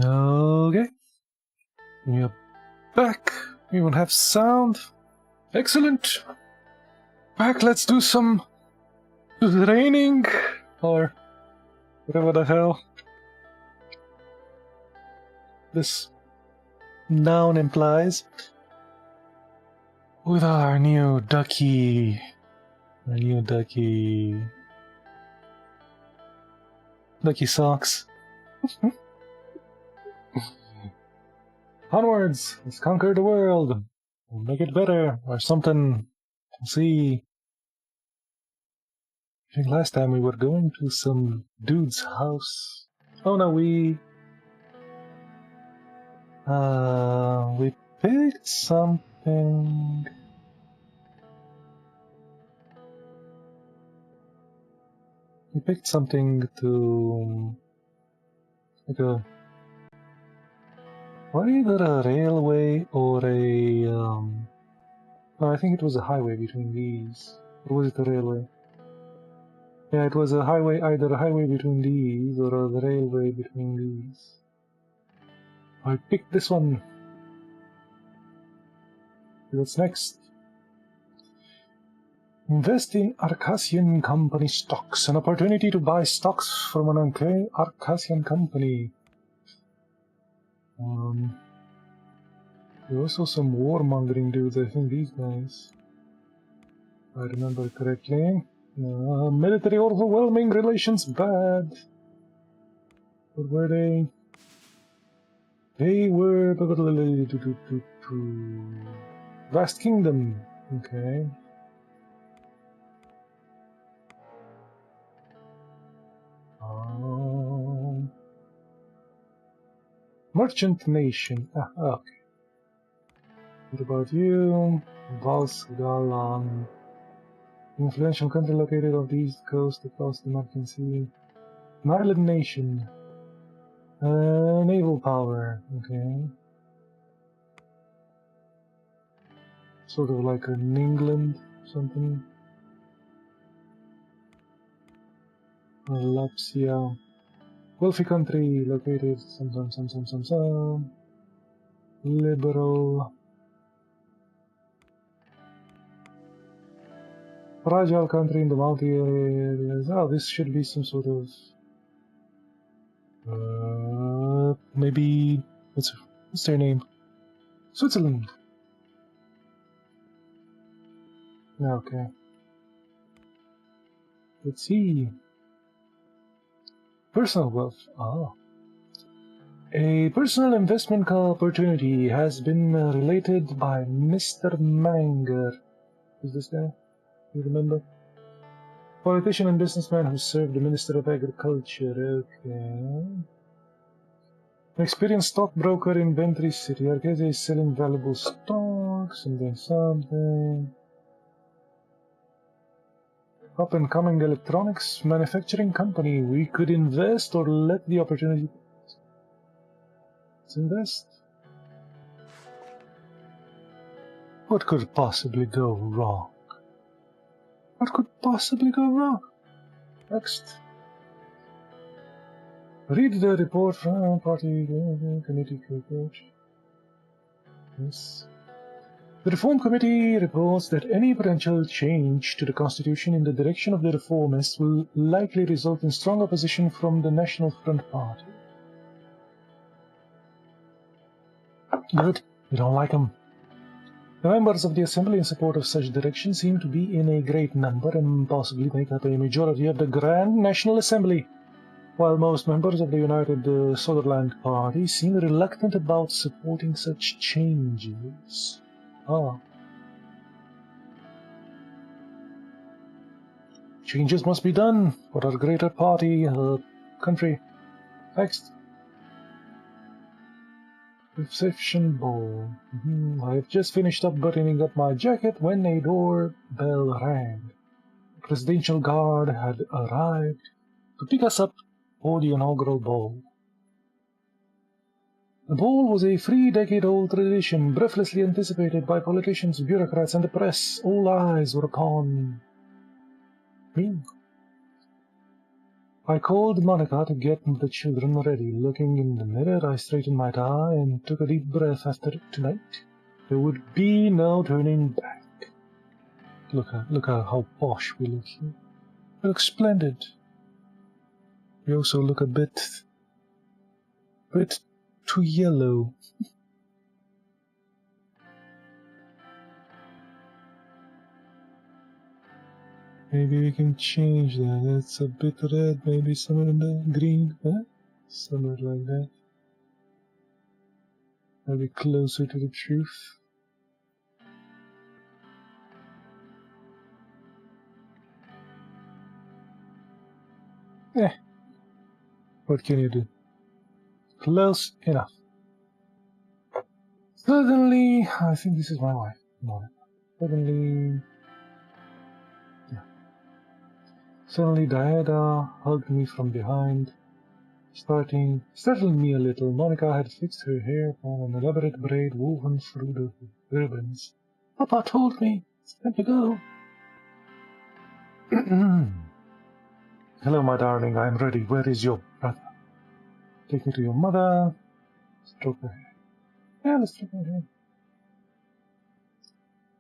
Okay. We are back. We will have sound. Excellent. Back, let's do some raining or whatever the hell this noun implies. With our new Ducky. Our new Ducky. Ducky socks. Onwards! Let's conquer the world! We'll make it better, or something. We'll see. I think last time we were going to some dude's house. Oh no, we picked something. We picked something to like a either a railway or a no, I think it was a highway between these. Or was it a railway? Yeah, it was a highway, either a highway between these or a railway between these. I picked this one. What's next? Invest in Arcasian Company stocks. An opportunity to buy stocks from an Arcasian company. There was also some warmongering dudes, I think these guys. If I remember correctly. Military overwhelming relations bad. What were they? They were Vast Kingdom. Okay. Merchant Nation. Okay. What about you? Valsgalan. Influential country located off the east coast across the American Sea. An island nation. Naval power. Okay. Sort of like an England something. Lapsia. Wealthy country located some. Liberal. Fragile country in the mountain areas. Oh, this should be some sort of maybe what's their name? Switzerland. Okay. Let's see. Personal wealth. A personal investment opportunity has been related by Mr. Manger. Who's this guy? You remember? Politician and businessman who served the Minister of Agriculture. Okay. An experienced stockbroker in Bentry City. Arcadia is selling valuable stocks and then something. Up-and-coming electronics manufacturing company. We could invest or let the opportunity. Let's invest. What could possibly go wrong? What could possibly go wrong? Next. Read the report from party committee coach. Yes. The Reform Committee reports that any potential change to the Constitution in the direction of the reformists will likely result in strong opposition from the National Front Party. Good. We don't like them. The members of the Assembly in support of such direction seem to be in a great number and possibly make up a majority of the Grand National Assembly, while most members of the United Sutherland Party seem reluctant about supporting such changes. Changes must be done for our greater party, country. Next. Reception ball. I've just finished buttoning up my jacket when a doorbell rang. The Presidential Guard had arrived to pick us up for the inaugural ball. The ball was a 3-decade-old tradition, breathlessly anticipated by politicians, bureaucrats, and the press. All eyes were upon me. I called Monica to get the children ready. Looking in the mirror, I straightened my tie and took a deep breath. After tonight, there would be no turning back. Look at how posh we look here. We look splendid. We also look a bit too yellow. Maybe we can change that. That's a bit red, maybe somewhere in the green, huh? Somewhere like that. Maybe closer to the truth. What can you do? Close enough. Suddenly, I think this is my wife. Suddenly Diana hugged me from behind, startling me a little. Monica had fixed her hair on an elaborate braid woven through the ribbons. Papa told me it's time to go. Hello, my darling, I'm ready. Where is your brother? Take me to your mother. Stroke her hair. Yeah, let's stroke her hair.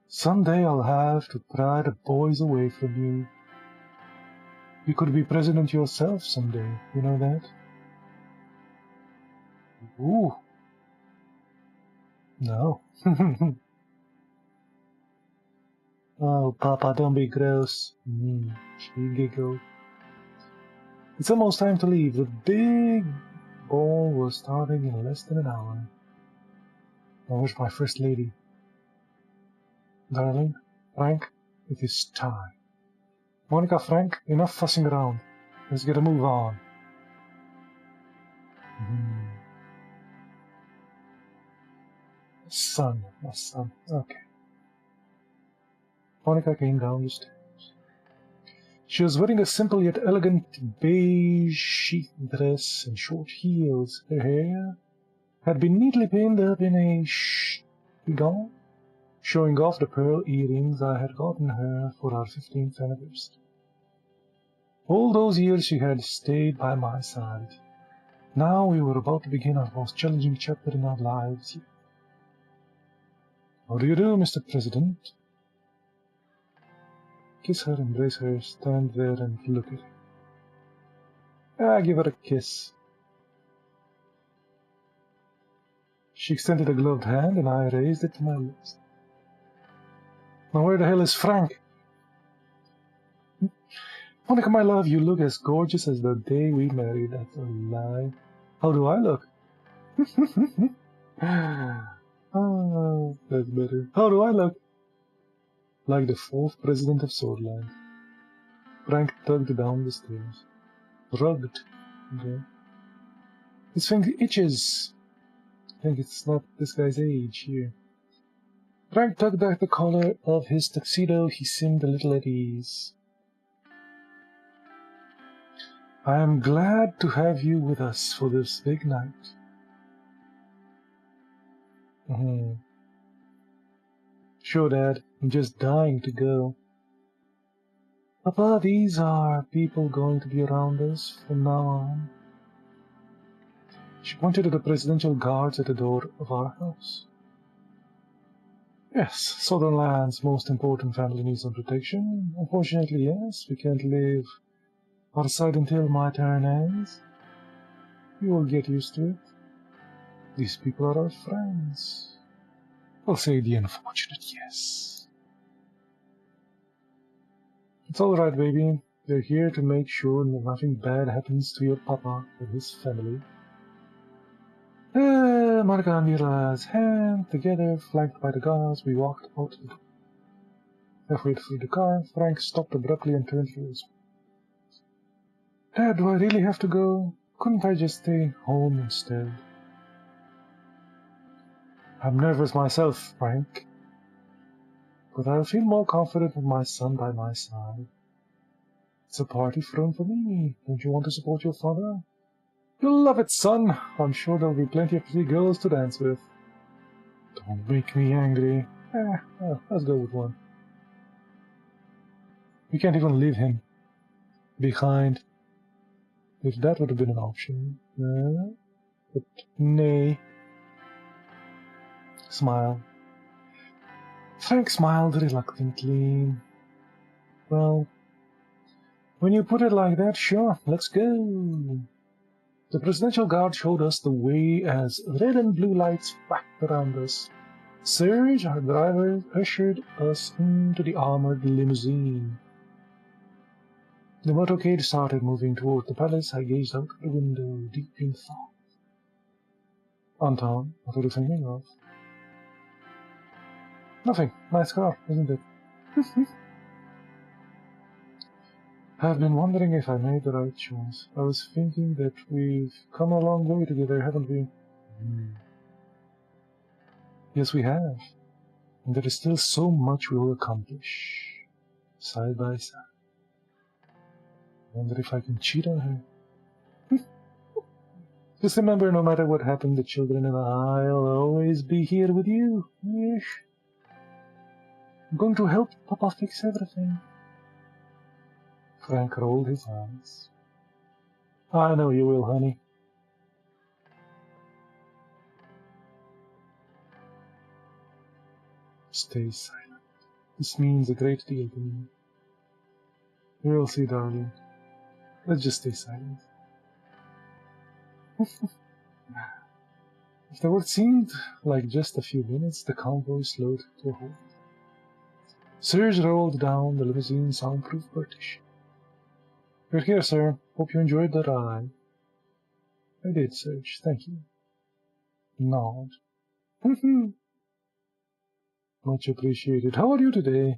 Someday I'll have to pry the boys away from you. You could be president yourself someday, you know that? Ooh. No. Oh, Papa, don't be gross. She giggled. It's almost time to leave. The big ball was starting in less than an hour. Now where's my first lady? Darling, Frank, it is time. Monica, Frank, enough fussing around. Let's get a move on. My son. Okay. Monica came down the stairs. She was wearing a simple yet elegant beige sheath dress and short heels. Her hair had been neatly pinned up in a gown, showing off the pearl earrings I had gotten her for our 15th anniversary. All those years she had stayed by my side. Now we were about to begin our most challenging chapter in our lives yet. How do you do, Mr. President? Kiss her, embrace her, stand there and look at her. Give her a kiss. She extended a gloved hand and I raised it to my lips. Now where the hell is Frank? Monica, my love, you look as gorgeous as the day we married. That's a lie. How do I look? Oh, that's better. How do I look? Like the 4th president of Swordland. Frank tugged down the stairs. Rugged. Okay. His finger itches. I think it's not this guy's age here. Frank tugged back the collar of his tuxedo. He seemed a little at ease. I am glad to have you with us for this big night. Sure, Dad. I'm just dying to go. Papa, these are people going to be around us from now on. She pointed to the presidential guards at the door of our house. Yes, Southern Land's most important family needs some protection. Unfortunately, yes, we can't leave our side until my turn ends. You will get used to it. These people are our friends. I'll say the unfortunate yes. It's all right, baby. They're here to make sure nothing bad happens to your papa or his family. Monica and Mira's hand together, flanked by the guards, we walked out the door. Halfway through the car, Frank stopped abruptly and turned to us. Dad, do I really have to go? Couldn't I just stay home instead? I'm nervous myself, Frank. But I'll feel more confident with my son by my side. It's a party thrown for me. Don't you want to support your father? You'll love it, son. I'm sure there'll be plenty of pretty girls to dance with. Don't make me angry. Well, let's go with one. We can't even leave him behind. If that would have been an option. But nay. Smile. Frank smiled reluctantly. Well, when you put it like that, sure, let's go. The Presidential Guard showed us the way as red and blue lights whacked around us. Serge, our driver, ushered us into the armored limousine. The motorcade started moving toward the palace. I gazed out the window, deep in thought. Anton, what are you thinking of? Nothing. Nice car, isn't it? I've been wondering if I made the right choice. I was thinking that we've come a long way together, haven't we? Yes, we have. And there is still so much we will accomplish, side by side. I wonder if I can cheat on her. Just remember, no matter what happened, the children and I'll always be here with you. Yes. I'm going to help Papa fix everything. Frank rolled his eyes. I know you will, honey. Stay silent. This means a great deal to me. We'll see, darling. Let's just stay silent. After what seemed like just a few minutes, the convoy slowed to a halt. Serge rolled down the limousine soundproof partition. You're here, sir. Hope you enjoyed the ride. I did, Serge. Thank you. Nod. Much appreciated. How are you today?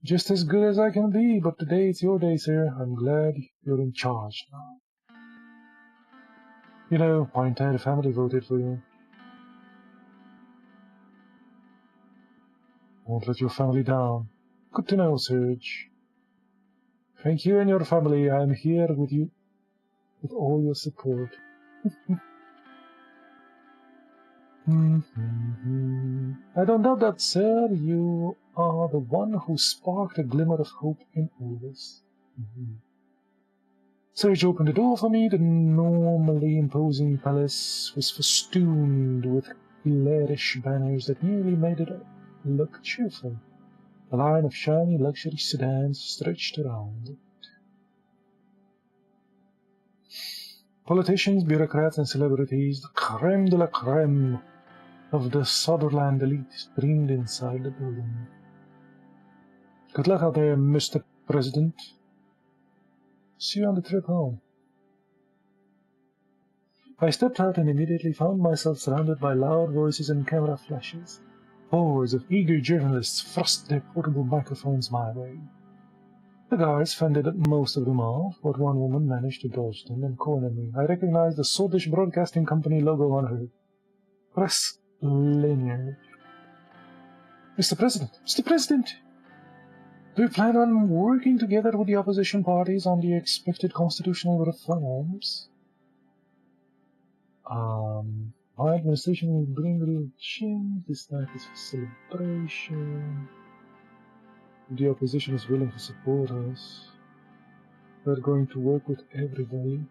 Just as good as I can be, but today it's your day, sir. I'm glad you're in charge now. You know, my entire family voted for you. Won't let your family down. Good to know, Serge. Thank you and your family. I'm here with you, with all your support. I don't doubt that, sir. You are the one who sparked a glimmer of hope in all this. Serge opened the door for me. The normally imposing palace was festooned with garish banners that nearly made it look cheerful. A line of shiny luxury sedans stretched around it. Politicians, bureaucrats, and celebrities, the creme de la creme of the Sutherland elite, streamed inside the building. Good luck out there, Mr. President. See you on the trip home. I stepped out and immediately found myself surrounded by loud voices and camera flashes. Hordes of eager journalists thrust their portable microphones my way. The guards fended most of them off, but one woman managed to dodge them and corner me. I recognized the Swedish Broadcasting Company logo on her press lanyard. Mr. President! Mr. President! Do we plan on working together with the opposition parties on the expected constitutional reforms? My administration will bring real change. This night is for celebration. The opposition is willing to support us. We're going to work with everybody.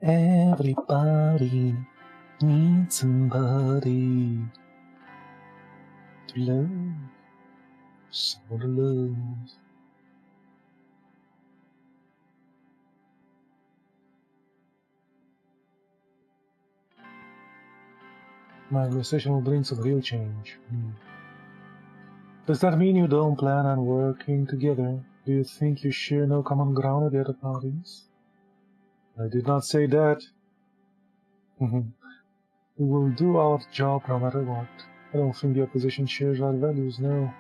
Everybody needs somebody to love. Someone to love. My administration will bring some real change. Does that mean you don't plan on working together? Do you think you share no common ground with the other parties? I did not say that. We will do our job no matter what. I don't think the opposition shares our values, no.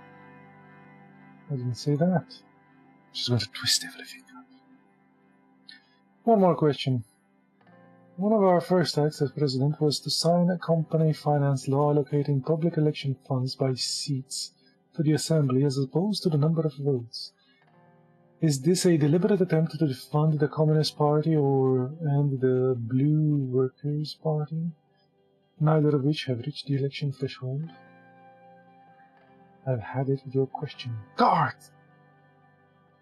I didn't say that. She's going to twist everything up. One more question. One of our first acts as president was to sign a company finance law allocating public election funds by seats to the assembly as opposed to the number of votes. Is this a deliberate attempt to defund the Communist Party and the Blue Workers' Party, neither of which have reached the election threshold? I've had it with your question. Guard!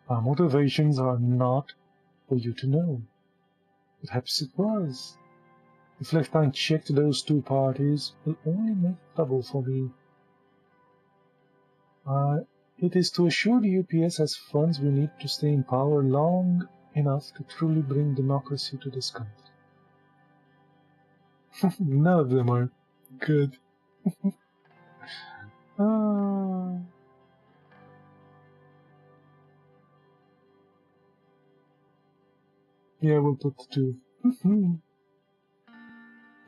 Our motivations are not for you to know. Perhaps it was. If left unchecked, those two parties will only make trouble for me. It is to assure the UPS has funds we need to stay in power long enough to truly bring democracy to this country. None of them are good. Yeah, we'll put the two.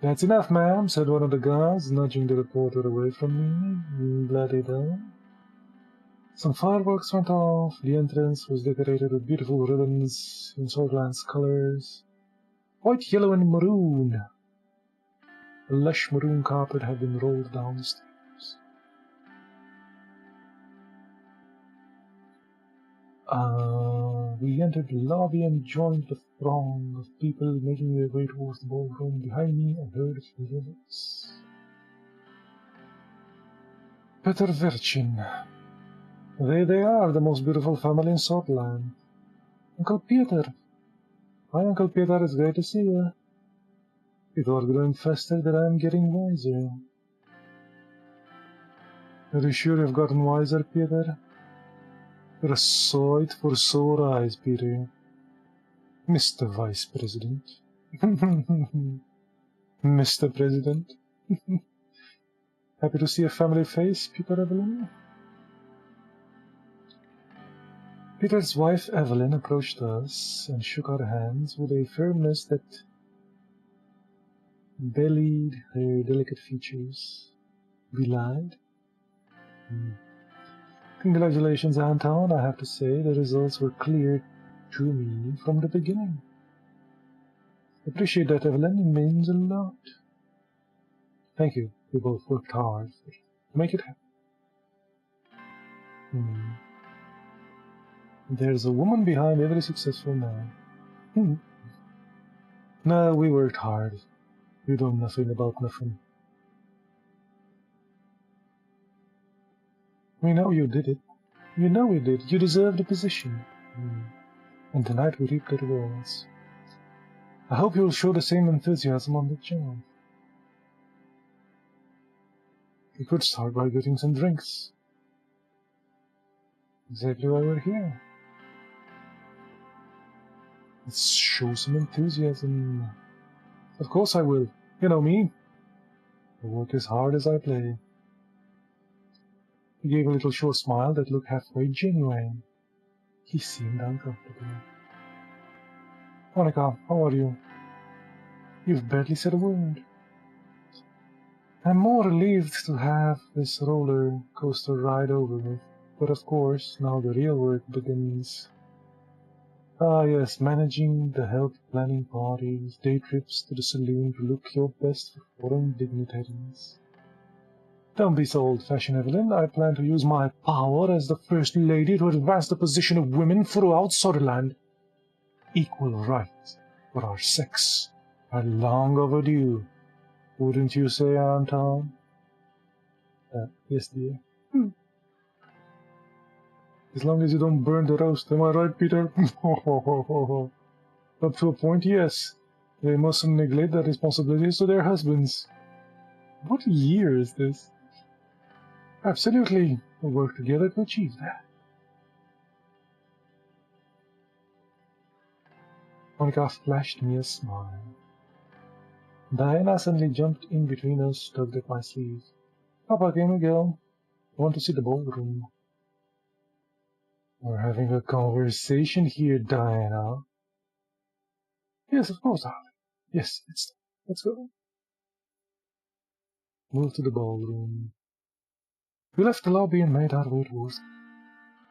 That's enough, ma'am, said one of the guards, nudging the reporter away from me. Bloody hell. Some fireworks went off. The entrance was decorated with beautiful ribbons in Sutherland's colors. White, yellow, and maroon. A lush maroon carpet had been rolled down the stairs. We entered the lobby and joined the throng of people making their way towards the ballroom. Behind me, I heard familiar voice. Peter Virchin. They are the most beautiful family in Sutherland. Uncle Peter. Hi, Uncle Peter, it's great to see you. People are growing faster than I'm getting wiser. Are you sure you've gotten wiser, Peter? You're a sight for sore eyes, Peter. Mr. Vice President. Mr. President. Happy to see a family face, Peter Evelyn? Peter's wife Evelyn approached us and shook our hands with a firmness that belied her delicate features. Belied? Congratulations, Anton. I have to say the results were clear to me from the beginning. Appreciate that, Evelyn. It means a lot. Thank you. We both worked hard to make it happen. There's a woman behind every successful man. No, we worked hard. You know nothing about nothing. We know you did it. You know we did. You deserve the position. And tonight we reap the rewards. I hope you'll show the same enthusiasm on the job. We could start by getting some drinks. Exactly why we're here. Let's show some enthusiasm. Of course I will. You know me. I work as hard as I play. He gave a little short smile that looked halfway genuine. He seemed uncomfortable. Monica, how are you? You've barely said a word. I'm more relieved to have this roller coaster ride over with, but of course, now the real work begins. Ah yes, managing the health planning parties, day trips to the saloon to look your best for foreign dignitaries. Don't be so old-fashioned, Evelyn. I plan to use my power as the First Lady to advance the position of women throughout Sutherland. Equal rights for our sex are long overdue. Wouldn't you say, Anton? Yes, dear. As long as you don't burn the roast, am I right, Peter? Up to a point, yes. They mustn't neglect their responsibilities to their husbands. What year is this? Absolutely. We'll work together to achieve that. Monica flashed me a smile. Diana suddenly jumped in between us, tugged at my sleeve. Papa, can we go? I want to see the ballroom. We're having a conversation here, Diana. Yes, of course, darling. Yes, let's go. Moved to the ballroom. We left the lobby and made our way towards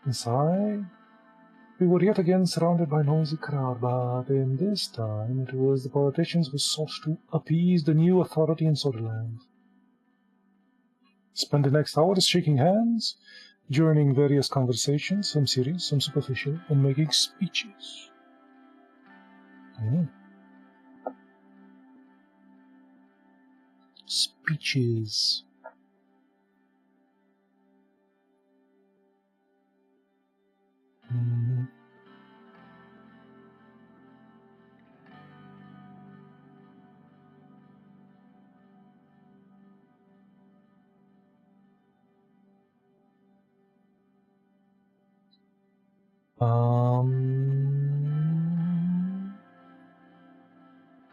inside. We were yet again surrounded by a noisy crowd, but in this time it was the politicians who sought to appease the new authority in Sutherland. Spent the next hours shaking hands, joining various conversations, some serious, some superficial, and making speeches. Speeches.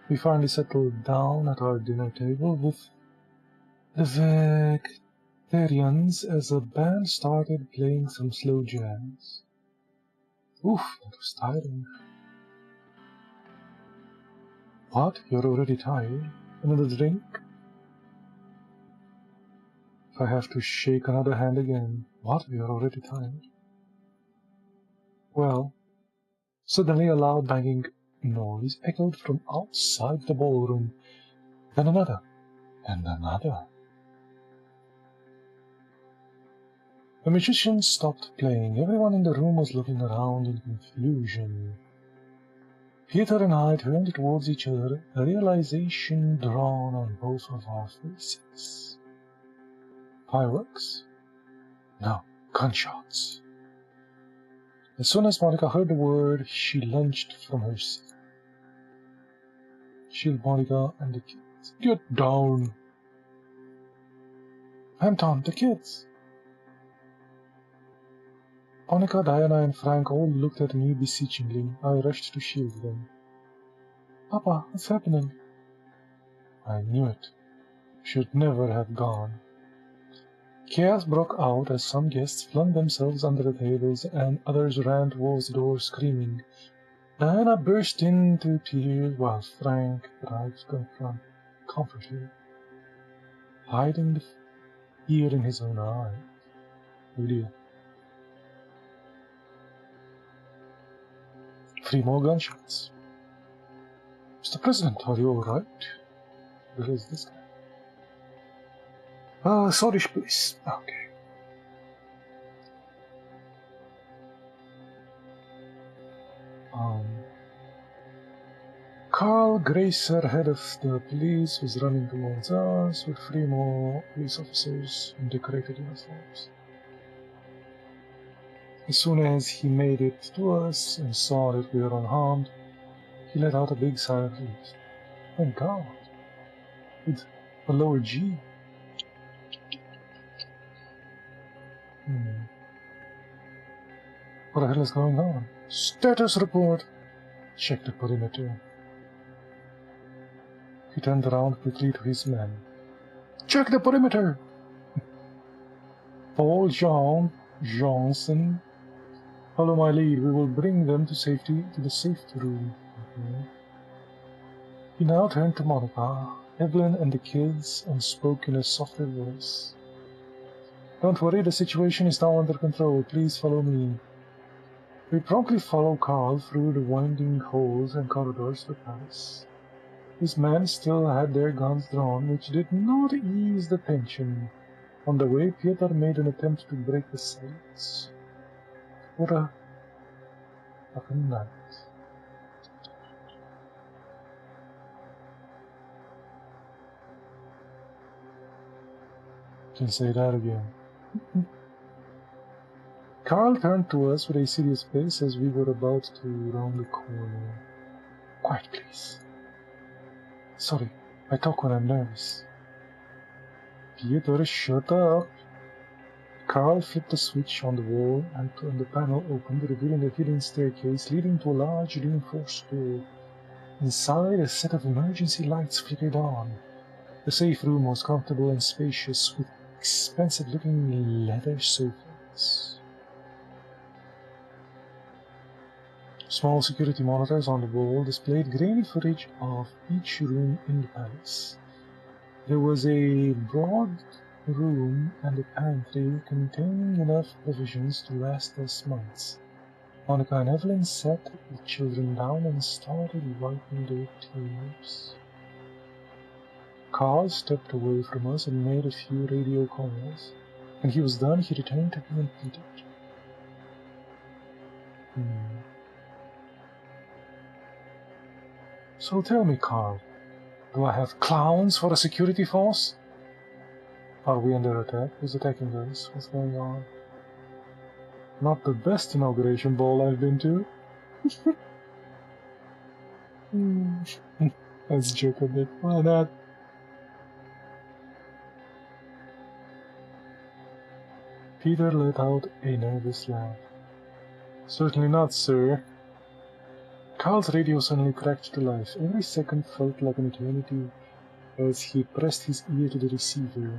We finally settled down at our dinner table with the vegetarians as a band started playing some slow jazz. Oof, that was tiring. What? You're already tired? Another drink? If I have to shake another hand again. What? You're already tired? Well, suddenly a loud banging noise echoed from outside the ballroom. Then another, and another. The magician stopped playing. Everyone in the room was looking around in confusion. Peter and I turned towards each other, a realization drawn on both of our faces. Fireworks? No, gunshots. As soon as Monica heard the word, she lunged from her seat. Shield Monica and the kids. Get down! Anton, the kids! Monica, Diana, and Frank all looked at me beseechingly. I rushed to shield them. Papa, what's happening? I knew it. Should never have gone. Chaos broke out as some guests flung themselves under the tables and others ran towards the door screaming. Diana burst into tears while Frank tried to comfort her, hiding the fear in his own eyes. Lydia. 3 more gunshots. Mr. President, are you alright? Where is this guy? Sorry, please. Okay. Carl Gracer, head of the police, was running towards us with 3 more police officers in decorated uniforms. As soon as he made it to us and saw that we were unharmed, he let out a big sigh of relief. Thank God! With a lower G. What the hell is going on? Status report! Check the perimeter. He turned around quickly to his men. Check the perimeter! Paul Johnson, follow my lead. We will bring them to safety to the safety room. Okay. He now turned to Monica, Evelyn, and the kids and spoke in a softer voice. Don't worry, the situation is now under control. Please follow me. We promptly followed Carl through the winding halls and corridors to the palace. His men still had their guns drawn, which did not ease the tension. On the way, Peter made an attempt to break the silence. What a fucking night. Can say that again. Carl turned to us with a serious face as we were about to round the corner. Quiet, please. Sorry, I talk when I'm nervous. Peter, shut up. Carl flipped a switch on the wall and the panel opened, revealing a hidden staircase leading to a large reinforced door. Inside, a set of emergency lights flickered on. The safe room was comfortable and spacious, with expensive-looking leather sofas. Small security monitors on the wall displayed grainy footage of each room in the palace. There was a broad room and a pantry containing enough provisions to last us months. Monica and Evelyn sat the children down and started wiping their tears. Carl stepped away from us and made a few radio calls. When he was done, he returned to me and Peter. So tell me, Carl, do I have clowns for a security force? Are we under attack? Who's attacking us? What's going on? Not the best inauguration ball I've been to. Let's joke a bit. Why not? Peter let out a nervous laugh. Certainly not, sir. Carl's radio suddenly cracked to life. Every second felt like an eternity as he pressed his ear to the receiver.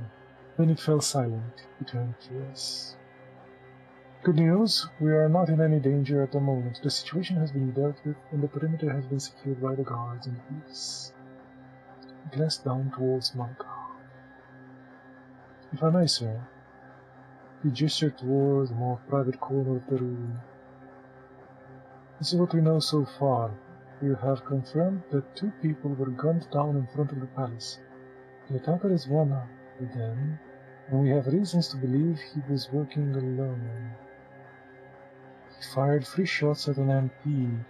Then it fell silent. He turned to us. Good news, we are not in any danger at the moment. The situation has been dealt with and the perimeter has been secured by the guards and the police. He glanced down towards Monica. If I may, sir. He gestured toward the more private corner of the room. This is what we know so far. We have confirmed that 2 people were gunned down in front of the palace. The attacker is one of them, and we have reasons to believe he was working alone. He fired 3 shots at an MP,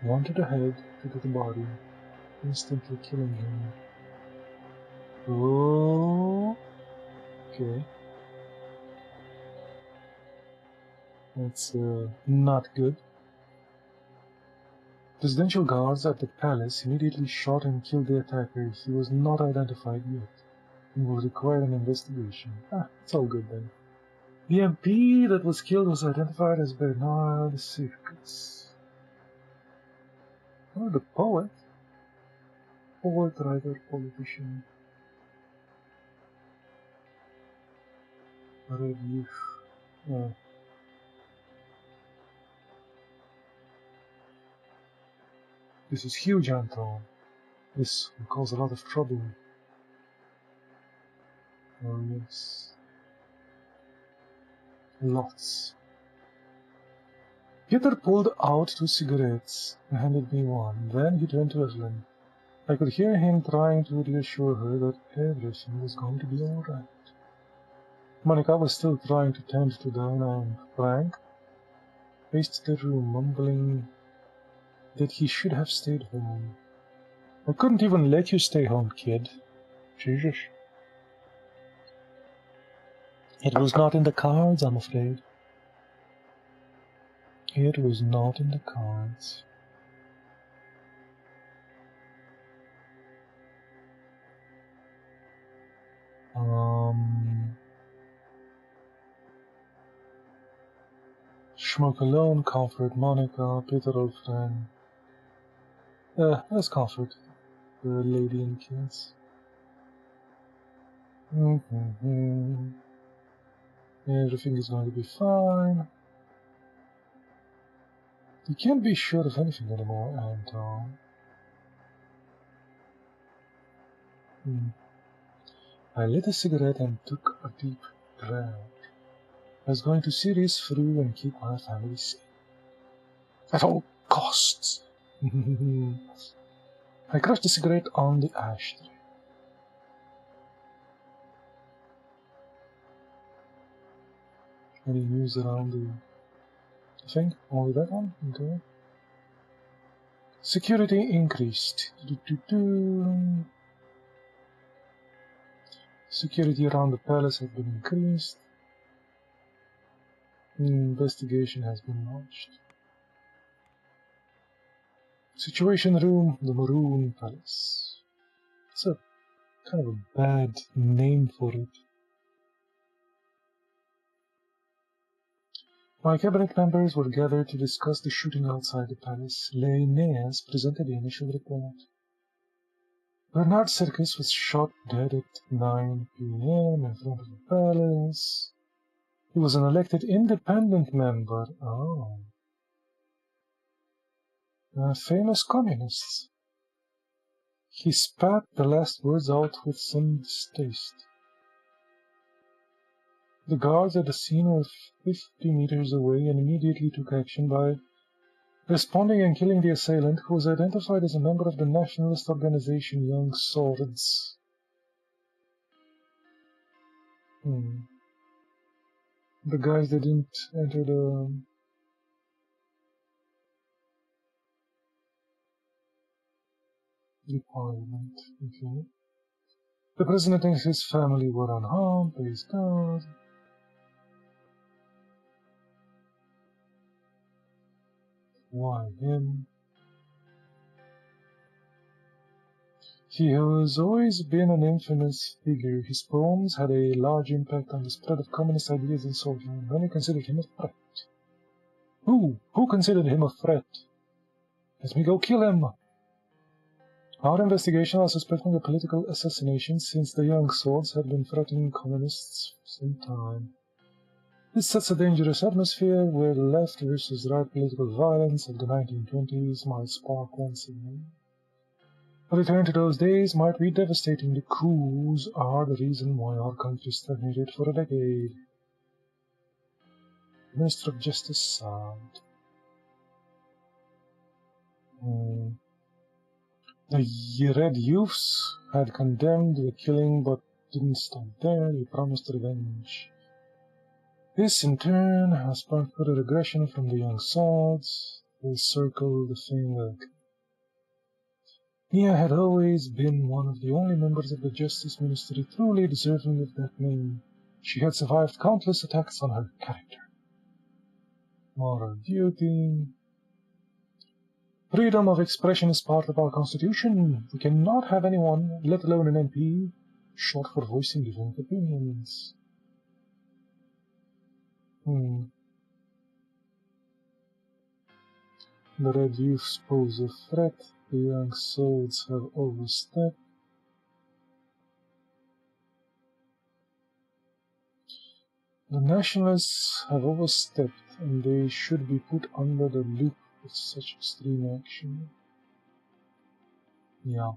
1 to the head, 2 to the body, instantly killing him. Oh, okay. That's not good. Presidential guards at the palace immediately shot and killed the attacker. He was not identified yet and will require an investigation. It's all good then. The MP that was killed was identified as Bernard Circus. Oh, the poet? Poet, writer, politician. Red youth. Yeah. This is huge, Anton. This will cause a lot of trouble. Oh, yes. Lots. Peter pulled out 2 cigarettes and handed me one. Then he turned to Evelyn. I could hear him trying to reassure her that everything was going to be all right. Monica was still trying to tend to Diana, and Frank paced the room, mumbling that he should have stayed home. I couldn't even let you stay home, kid. Jesus. It was not in the cards, I'm afraid. It was not in the cards. Smoke alone, comfort Monica, Peter old friend. Let's comfort the lady and kids. Everything is going to be fine. You can't be sure of anything anymore, Anton. I lit a cigarette and took a deep drag. I was going to see this through and keep my family safe. At all costs. I crushed the cigarette on the ashtray. Any news around the thing? Only that one? Okay. Security increased. Security around the palace has been increased. Investigation has been launched. Situation room, the Maroon Palace. It's a kind of a bad name for it. My cabinet members were gathered to discuss the shooting outside the palace. Linnaeus presented the initial report. Bernard Circus was shot dead at 9 p.m. in front of the palace. He was an elected independent member. Oh. A famous communist. He spat the last words out with some distaste. The guards at the scene were 50 meters away and immediately took action by responding and killing the assailant, who was identified as a member of the nationalist organization Young Swords. The guys that didn't enter the parliament. Okay. The president and his family were unharmed, praise God. Why him? He has always been an infamous figure. His poems had a large impact on the spread of communist ideas in Suzerain. Many considered him a threat. Who considered him a threat? Let me go kill him. Our investigation are suspecting a political assassination since the young swords have been threatening communists for some time. This sets a dangerous atmosphere where the left versus right political violence of the 1920s might spark once again. A return to those days might be devastating. The coups are the reason why our country stagnated for a decade. The Minister of Justice sighed. The Red Youths had condemned the killing but didn't stop there. They promised revenge. This, in turn, has sparked further aggression from the young swords. They circled the finger. Mia had always been one of the only members of the Justice Ministry truly deserving of that name. She had survived countless attacks on her character. Moral duty. Freedom of expression is part of our Constitution. We cannot have anyone, let alone an MP, shot for voicing different opinions. The Red Youths pose a threat. The young swords have overstepped. The Nationalists have overstepped, and they should be put under the loop with such extreme action. Yeah.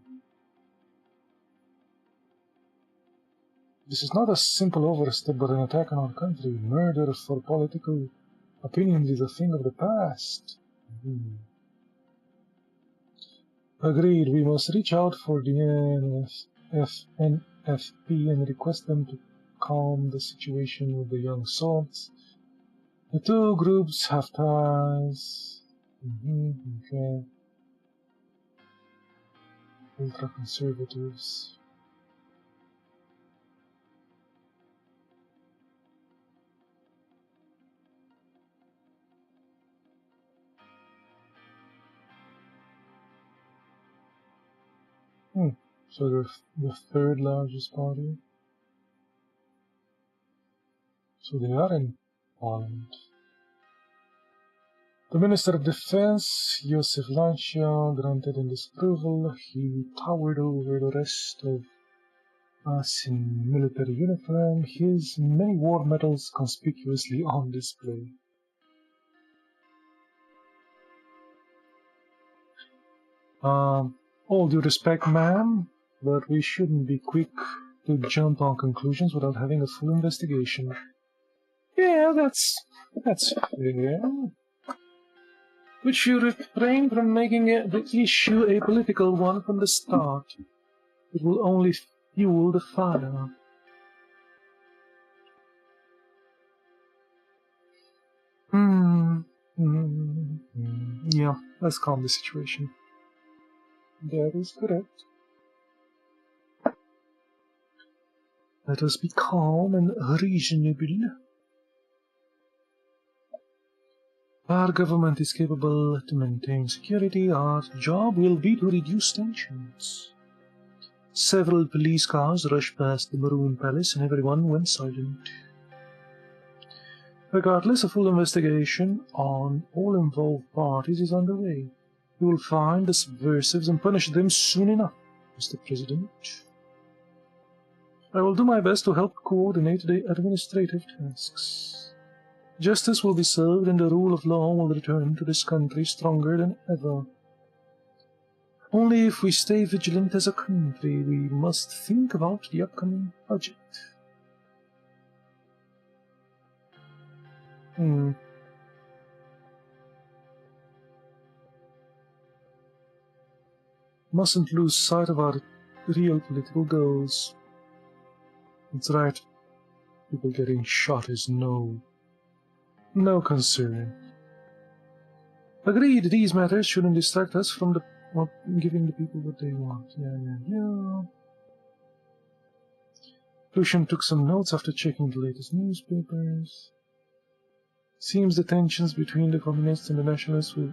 This is not a simple overstep, but an attack on our country. Murder for political opinions is a thing of the past. Agreed, we must reach out for the NFP and request them to calm the situation with the young swords. The two groups have ties. Okay. Ultra-conservatives. So they're the third largest party. So they are in Parliament. The Minister of Defense, Josef Lancia, granted in disapproval. He towered over the rest of us in military uniform, his many war medals conspicuously on display. All due respect, ma'am, but we shouldn't be quick to jump on conclusions without having a full investigation. Yeah, that's fair. We should refrain from making the issue a political one from the start. It will only fuel the fire. Yeah, let's calm the situation. That is correct. Let us be calm and reasonable. Our government is capable to maintain security. Our job will be to reduce tensions. Several police cars rushed past the Maroon Palace and everyone went silent. Regardless, a full investigation on all involved parties is underway. We will find the subversives and punish them soon enough, Mr. President. I will do my best to help coordinate the administrative tasks. Justice will be served and the rule of law will return to this country stronger than ever. Only if we stay vigilant as a country, we must think about the upcoming budget. Mustn't lose sight of our real political goals. That's right. People getting shot is no concern. Agreed, these matters shouldn't distract us from giving the people what they want. Yeah. Lucian took some notes after checking the latest newspapers. Seems the tensions between the communists and the nationalists will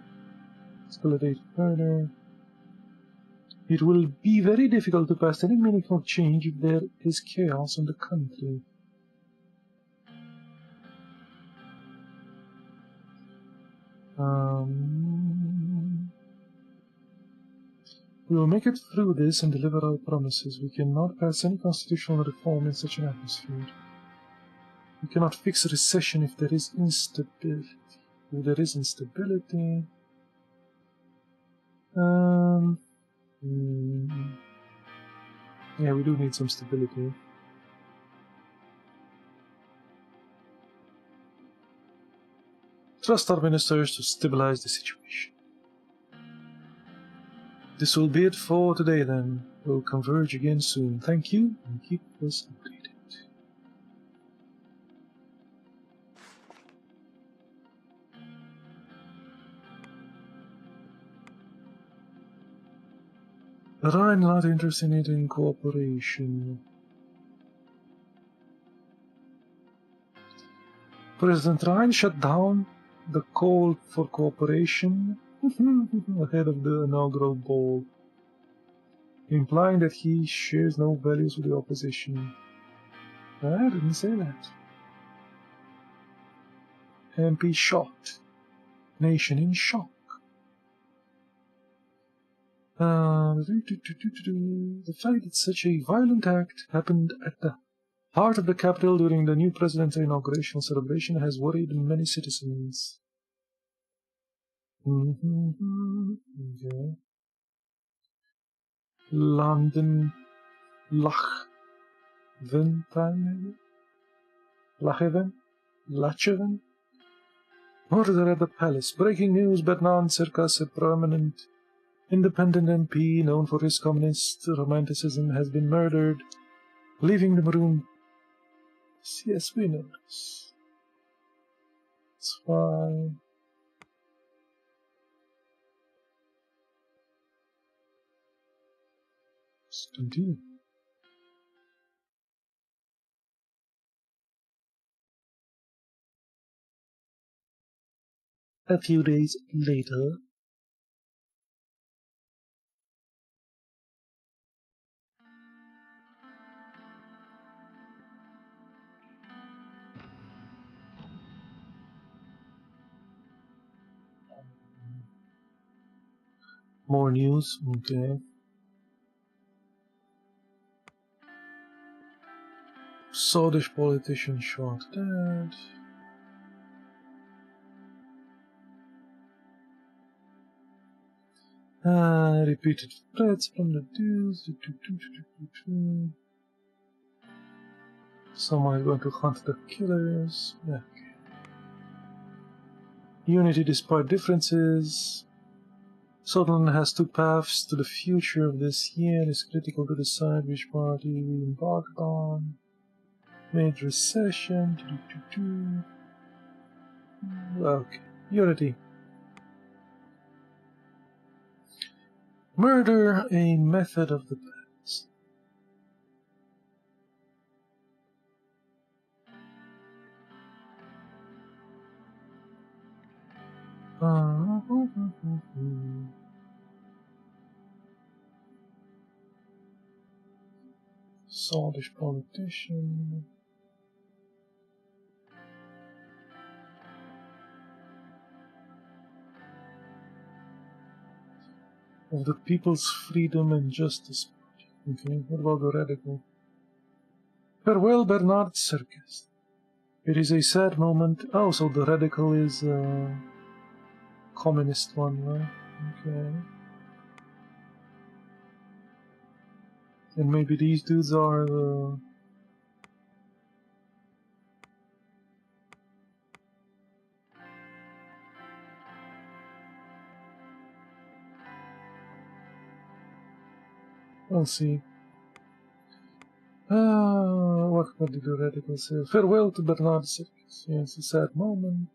escalate further. It will be very difficult to pass any meaningful change if there is chaos in the country. We will make it through this and deliver our promises. We cannot pass any constitutional reform in such an atmosphere. We cannot fix recession if there is instability. Yeah, we do need some stability. Trust our ministers to stabilize the situation. This will be it for today then. We'll converge again soon. Thank you, and keep us updated. But I'm not interested in cooperation. President Ryan shut down the call for cooperation ahead of the inaugural ball, implying that he shares no values with the opposition. I didn't say that. MP shocked. Nation in shock. The fact that such a violent act happened at the heart of the capital during the new president's inauguration celebration has worried many citizens. Okay. London Lacheven? Murder at the palace. Breaking news: Bernard Circus, a prominent independent MP known for his communist romanticism, has been murdered, leaving the room. Yes, we know this. It's fine. Let's continue. A few days later. More news, okay. Swedish politician shot dead. Repeated threats from the dudes. Someone is going to hunt the killers. Okay. Unity despite differences. Scotland has two paths to the future of this year. It is critical to decide which party we embark on. Major recession. Okay. Unity. Murder, a method of the past. Swedish politician. Of the People's Freedom and Justice Party. Okay, what about the radical? Farewell, Bernard Circus. It is a sad moment. Oh, so the radical is communist one, right? Okay. And maybe these dudes are the... We'll see. What did the radical say? Farewell to Bernard Circus. Yes, a sad moment.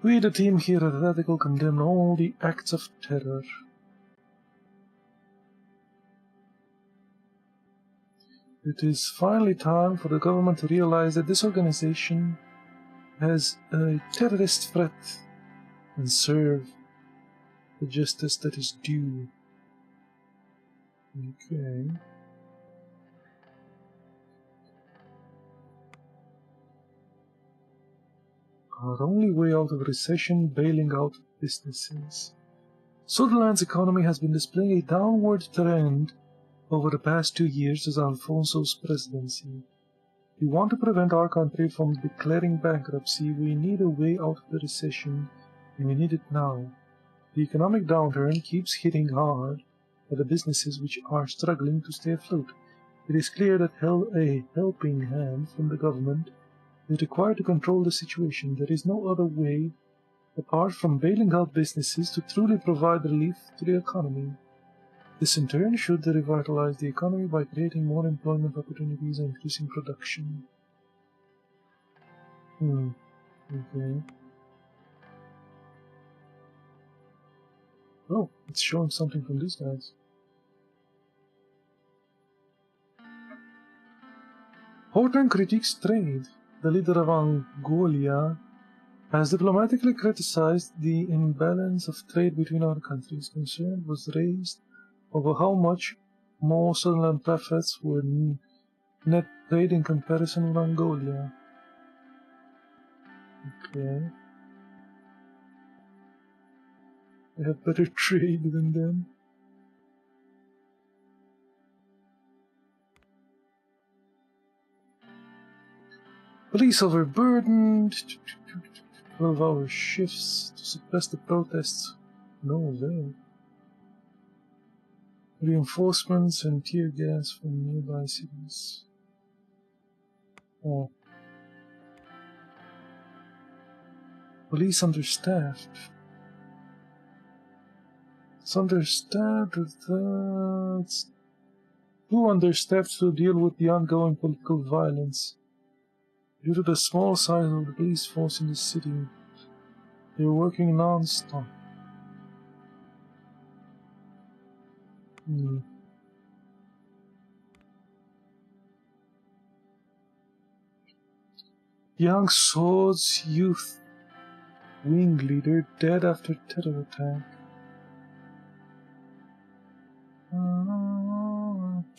We, the team here at Radical, condemn all the acts of terror. It is finally time for the government to realize that this organization has a terrorist threat and serve the justice that is due. Okay. Our only way out of recession, bailing out businesses. Sutherland's economy has been displaying a downward trend over the past 2 years as Alfonso's presidency. We want to prevent our country from declaring bankruptcy. We need a way out of the recession, and we need it now. The economic downturn keeps hitting hard at the businesses which are struggling to stay afloat. It is clear that a helping hand from the government is required to control the situation. There is no other way, apart from bailing out businesses, to truly provide relief to the economy. This in turn should revitalize the economy by creating more employment opportunities and increasing production. Okay. Oh, it's showing something from these guys. Horton critiques trade. The leader of Angola has diplomatically criticized the imbalance of trade between our countries. Concern was raised over how much more Sutherland profits were net trade in comparison with Angola. Okay. They have better trade than them. Police overburdened. 12-hour shifts to suppress the protests. No avail. Reinforcements and tear gas from nearby cities. Oh. Police understaffed. It's understaffed. It's too understaffed to deal with the ongoing political violence. Due to the small size of the police force in the city, they are working non-stop. Young Swords Youth Wing Leader dead after terror attack.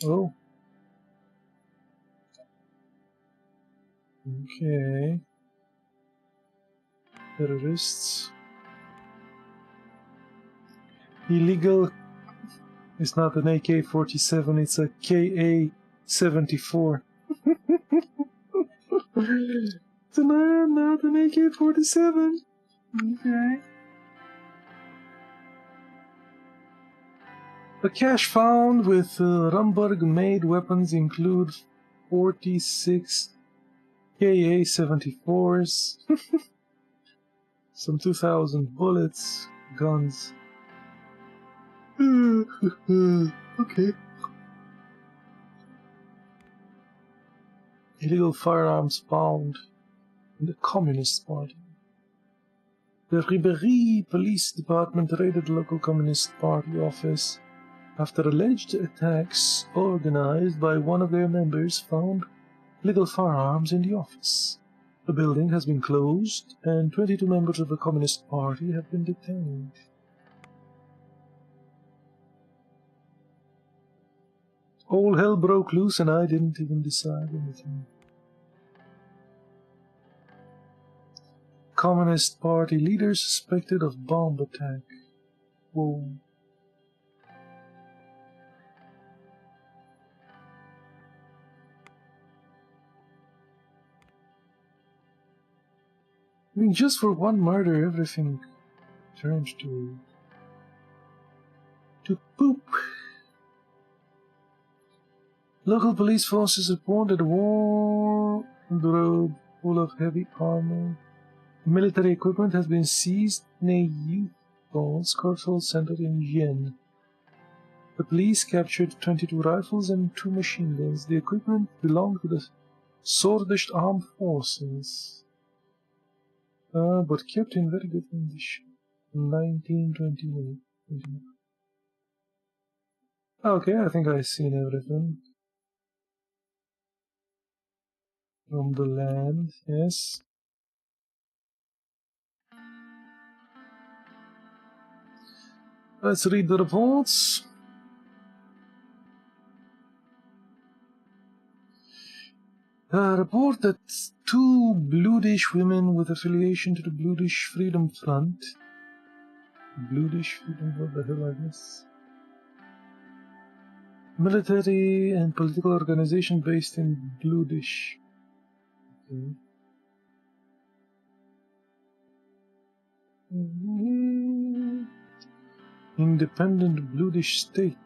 Oh. Okay. Terrorists. Illegal. It's not an AK-47, it's a KA-74. It's not an AK-47. Okay. The cache found with Rumburg-made weapons include 46 KA-74s, some 2,000 bullets, guns. Okay. Illegal firearms found in the Communist Party. The Ribéry Police Department raided the local Communist Party office after alleged attacks organized by one of their members found illegal firearms in the office. The building has been closed, and 22 members of the Communist Party have been detained. All hell broke loose, and I didn't even decide anything. Communist Party leader suspected of bomb attack. Whoa. I mean, just for one murder, everything turns to poop. Local police forces report that a wardrobe full of heavy armor, military equipment has been seized in a youth cultural center in Yen. The police captured 22 rifles and 2 machine guns. The equipment belonged to the Swedish Armed Forces, but kept in very good condition. 1928. Okay, I think I've seen everything. From the land, yes. Let's read the reports. Report that 2 Bluedish women with affiliation to the Bluedish Freedom Front. Bluedish Freedom, what the hell are this? Military and political organization based in Bluedish. Okay. Independent Bluedish state.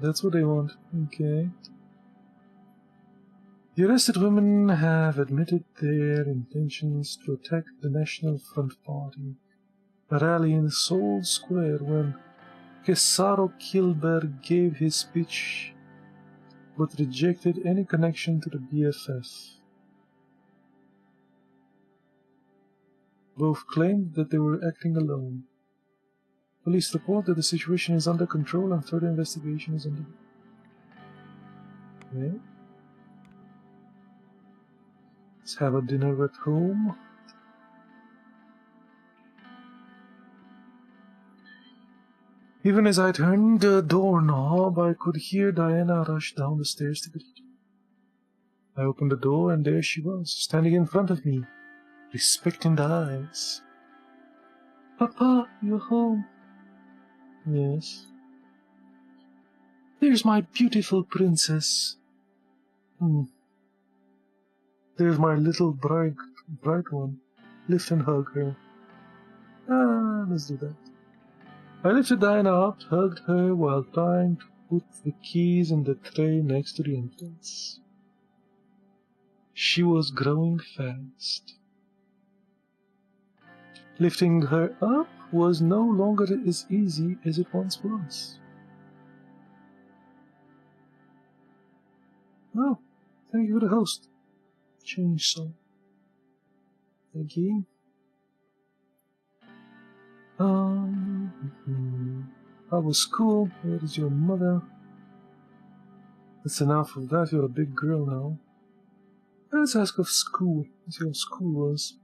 That's what they want. Okay. The arrested women have admitted their intentions to attack the National Front Party. A rally in Seoul Square when Kesaro Kilberg gave his speech but rejected any connection to the BFF. Both claimed that they were acting alone. Police report that the situation is under control and further investigation is underway. Okay. Let's have a dinner at home. Even as I turned the doorknob, I could hear Diana rush down the stairs to greet me. I opened the door, and there she was, standing in front of me, expectant eyes. Papa, you're home. Yes. There's my beautiful princess. There's my little bright one. Lift and hug her. Let's do that. I lifted Diana up, hugged her while trying to put the keys in the tray next to the entrance. She was growing fast. Lifting her up was no longer as easy as it once was. Oh, thank you for the host. Chainsaw. Thank you. How was school? Where is your mother? That's enough of that. You're a big girl now. Let's ask of school. Let's see how school was.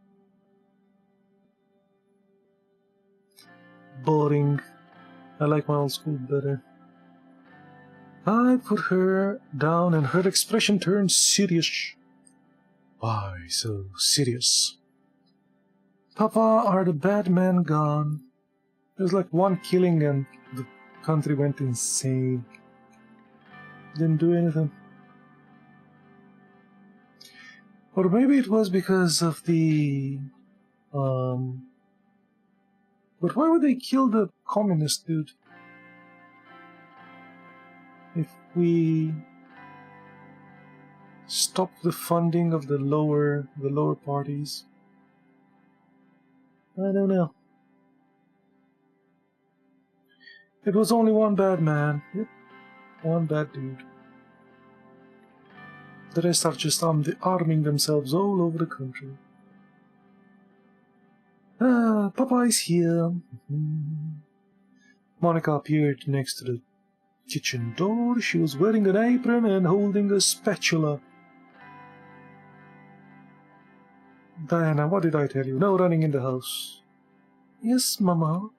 Boring. I like my old school better. I put her down and her expression turned serious. Why so serious? Papa, are the bad men gone? There's like one killing and the country went insane. Didn't do anything. Or maybe it was because of the... But why would they kill the communist dude? If we stop the funding of the lower parties? I don't know. It was only one bad man. Yep, one bad dude. The rest are just arming themselves all over the country. Papa is here. Monica appeared next to the kitchen door. She was wearing an apron and holding a spatula. Diana, what did I tell you? No running in the house. Yes, Mama.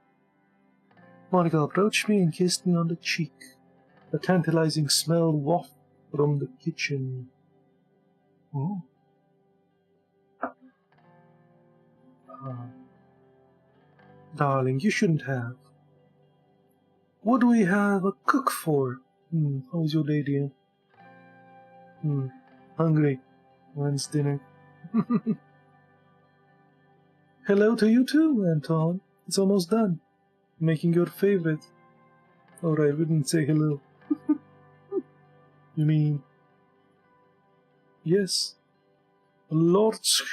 Monica approached me and kissed me on the cheek. A tantalizing smell wafted from the kitchen. Oh. Darling, you shouldn't have. What do we have a cook for? How's your day, dear? Hungry. When's dinner? Hello to you too, Anton. It's almost done. Making your favorite. Alright, we didn't say hello. You mean... Yes. Lordshka.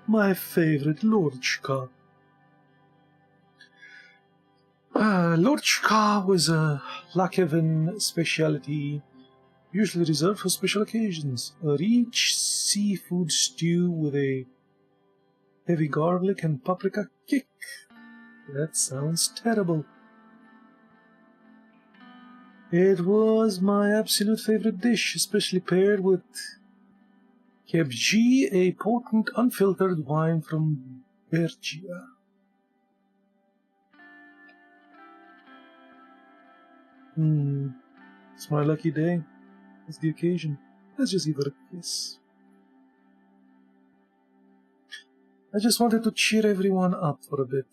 My favorite Lordshka. Lordshka was a Lakevan specialty, usually reserved for special occasions. A rich seafood stew with a heavy garlic and paprika kick. That sounds terrible. It was my absolute favorite dish, especially paired with Kebji, a potent unfiltered wine from Bergia. It's my lucky day. It's the occasion. Let's just give her a kiss. I just wanted to cheer everyone up for a bit.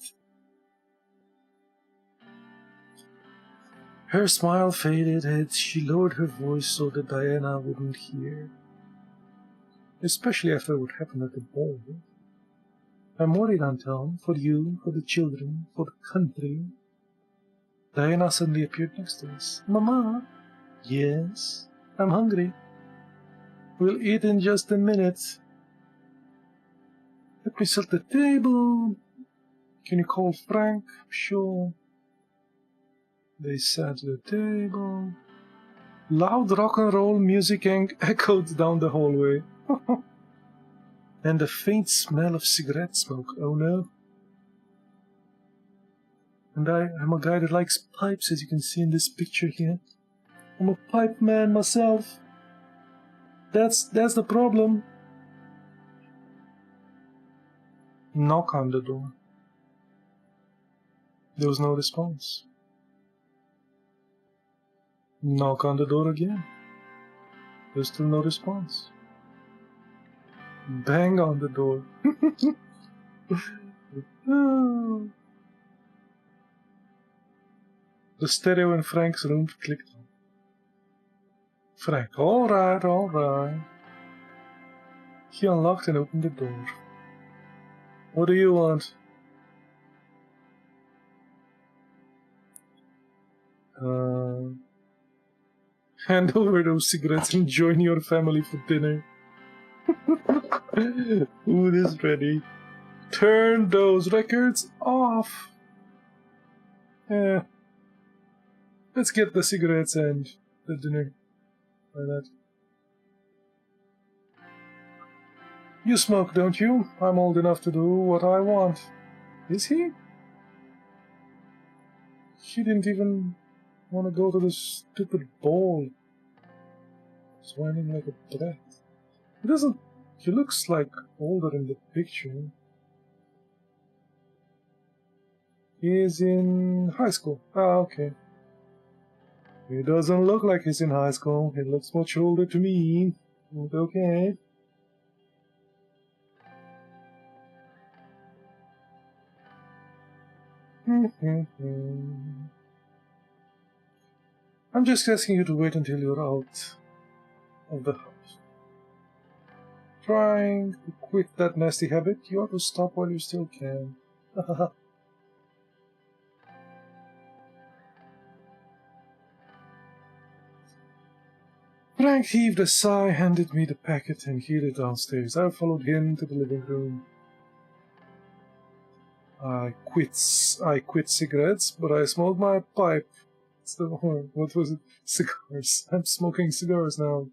Her smile faded as she lowered her voice so that Diana wouldn't hear. Especially after what happened at the ball. I'm worried, Anton, for you, for the children, for the country. Diana suddenly appeared next to us. Mama? Yes? I'm hungry. We'll eat in just a minute. Let me set the table. Can you call Frank? Sure. They sat at the table. Loud rock and roll music echoed down the hallway. And a faint smell of cigarette smoke. Oh no. And I'm a guy that likes pipes, as you can see in this picture here. I'm a pipe man myself. That's the problem. Knock on the door. There was no response. Knock on the door again. There's still no response. Bang on the door. The stereo in Frank's room clicked on. Frank, all right. He unlocked and opened the door. What do you want? Hand over those cigarettes and join your family for dinner. Food is ready. Turn those records off. Let's get the cigarettes and the dinner. Like that. You smoke, don't you? I'm old enough to do what I want. Is he? He didn't even want to go to the stupid ball. He's whining like a brat. He looks like older in the picture. He is in high school. Ah, okay. He doesn't look like he's in high school. He looks much older to me. But okay. I'm just asking you to wait until you're out of the house. Trying to quit that nasty habit, you ought to stop while you still can. Frank heaved a sigh, handed me the packet, and headed downstairs. I followed him to the living room. I quit cigarettes, but I smoked my pipe. What was it? Cigars. I'm smoking cigars now.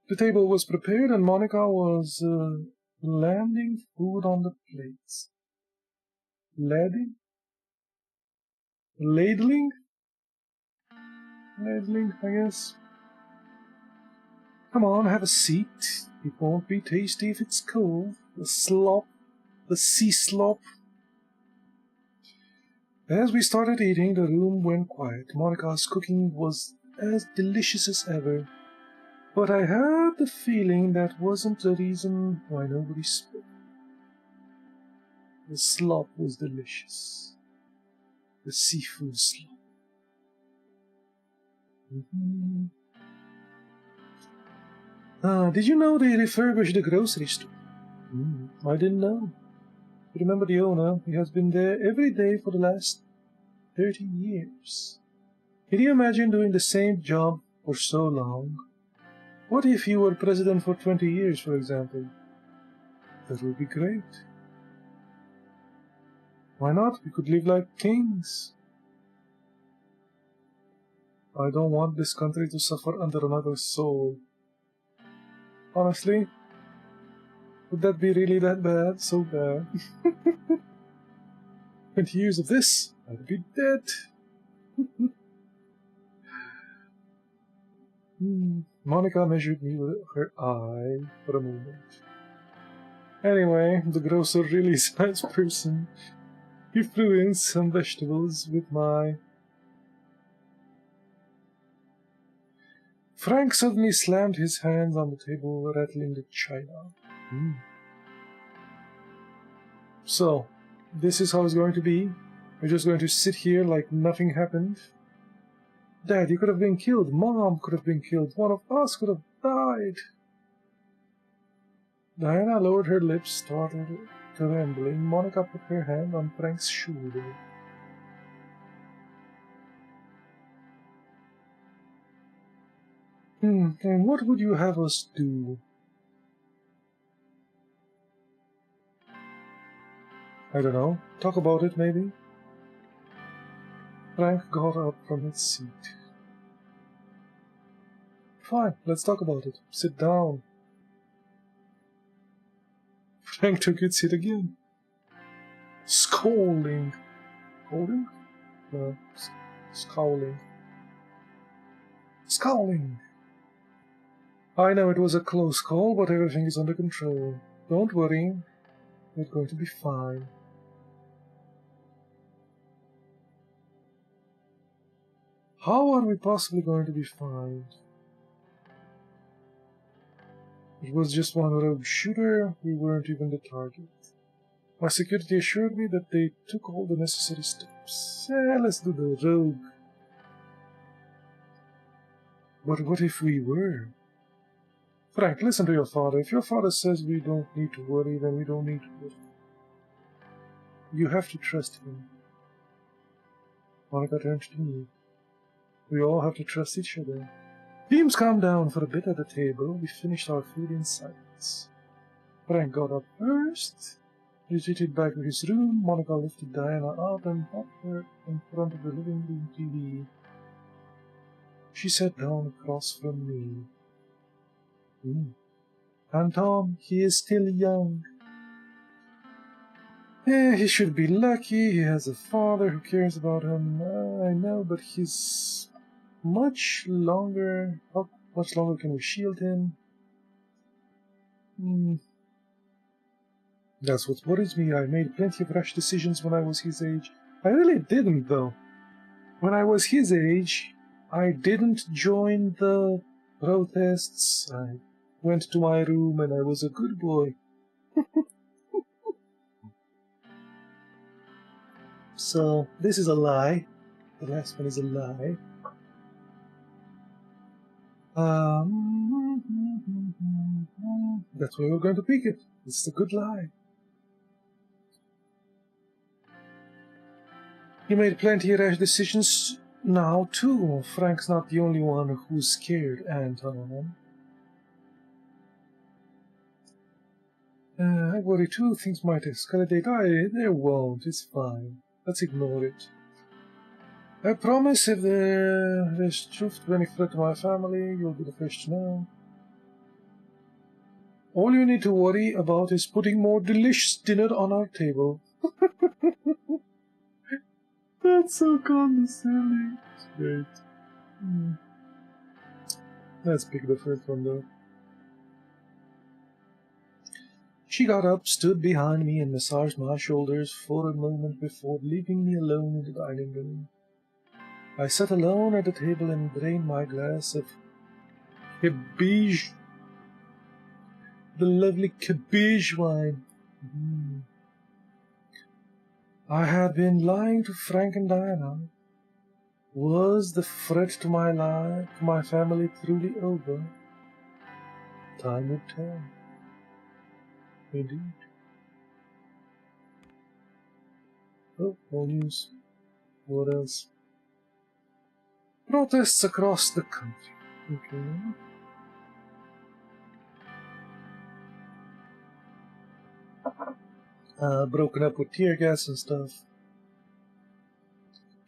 The table was prepared, and Monica was landing food on the plates. Ladling? Ladling, I guess. Come on, have a seat. It won't be tasty if it's cold. The sea slop. As we started eating, the room went quiet. Monica's cooking was as delicious as ever. But I had the feeling that wasn't the reason why nobody spoke. The slop was delicious. The seafood slop. Did you know they refurbished the grocery store? I didn't know. Remember the owner? He has been there every day for the last 30 years. Can you imagine doing the same job for so long? What if you were president for 20 years, for example? That would be great. Why not? We could live like kings. I don't want this country to suffer under another soul. Honestly, would that be really that bad? So bad. 20 years of this, I'd be dead. Monica measured me with her eye for a moment. Anyway, the grocer really is a nice person. He threw in some vegetables with my Frank suddenly slammed his hands on the table, rattling the china. So, this is how it's going to be. We're just going to sit here like nothing happened. Dad, you could have been killed. Mom could have been killed. One of us could have died. Diana lowered her lips, started trembling. Monica put her hand on Frank's shoulder. And what would you have us do? I don't know. Talk about it, maybe? Frank got up from his seat. Fine, let's talk about it. Sit down. Frank took his seat again. Scolding. Holding? No, scowling. Scowling. I know it was a close call, but everything is under control. Don't worry. We're going to be fine. How are we possibly going to be fine? It was just one rogue shooter. We weren't even the target. My security assured me that they took all the necessary steps. Let's do the rogue. But what if we were? Frank, listen to your father. If your father says we don't need to worry, then we don't need to worry. You have to trust him. Monica turned to me. We all have to trust each other. Teams calmed down for a bit at the table. We finished our food in silence. Frank got up first, retreated back to his room. Monica lifted Diana out and put her in front of the living room TV. She sat down across from me. And Tom, he is still young. He should be lucky. He has a father who cares about him. I know, but he's much longer. How much longer can we shield him? That's what worries me. I made plenty of rash decisions when I was his age. I really didn't, though. When I was his age, I didn't join the protests. I went to my room and I was a good boy. So, this is a lie. The last one is a lie. That's where we're going to pick it. It's a good lie. You made plenty of rash decisions now, too. Frank's not the only one who's scared, Anton. I worry too. Things might escalate. They won't. It's fine. Let's ignore it. I promise if there's truth to any threat to my family, you'll be the first to know. All you need to worry about is putting more delicious dinner on our table. That's so condescending. It's great. Let's pick the first one, though. She got up, stood behind me, and massaged my shoulders for a moment before leaving me alone in the dining room. I sat alone at the table and drained my glass of cabbage. The lovely cabbage wine. I had been lying to Frank and Diana. Was the threat to my life, to my family, truly over? Time would tell. Indeed. Oh, more news. What else? Protests across the country. Okay. Broken up with tear gas and stuff.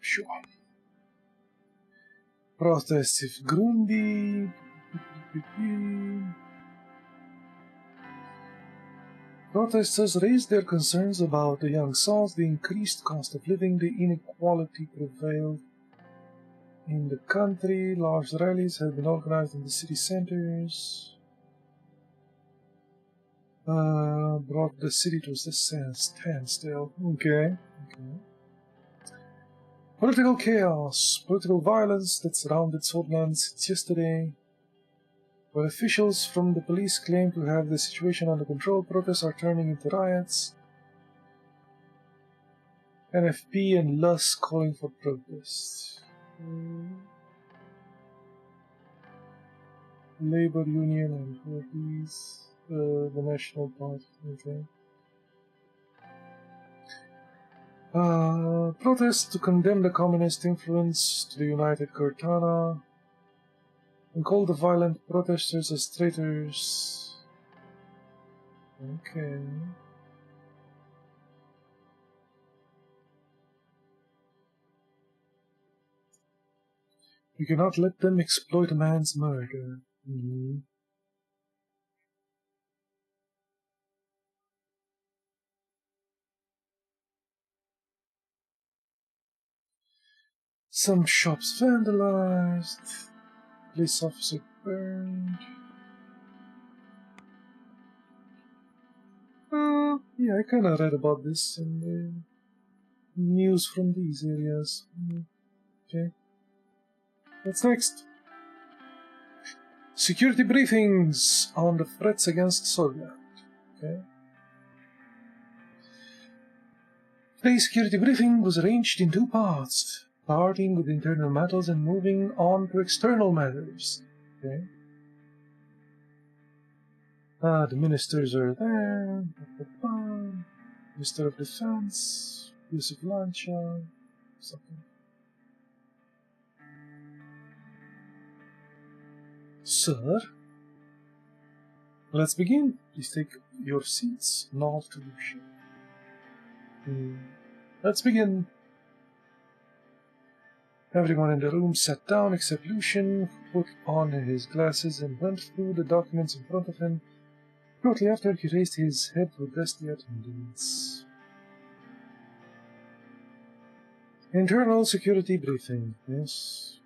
Sure. Protests if Grundy. Protesters raised their concerns about the young South, the increased cost of living, the inequality prevailed in the country. Large rallies have been organized in the city centers. Brought the city to a standstill. Okay. Political chaos, political violence that surrounded Swordsland since yesterday. While officials from the police claim to have the situation under control, protests are turning into riots. NFP and LUS calling for protests. Labor Union and parties, the National Party, okay. Protests to condemn the communist influence to the United Cortana and call the violent protesters as traitors. Okay. You cannot let them exploit a man's murder. Some shops vandalized. Police officer burned. Yeah, I kinda read about this in the news from these areas. Okay. What's next? Security briefings on the threats against Soviet. Okay. Today's security briefing was arranged in two parts, starting with internal matters and moving on to external matters. Okay. The ministers are there. Minister of Defense, Yusuf Lancha, something. Sir, let's begin. Please take your seats and all to Lucian. Let's begin. Everyone in the room sat down except Lucian, who put on his glasses and went through the documents in front of him. Shortly after, he raised his head to address the attendants. Internal security briefing. Yes.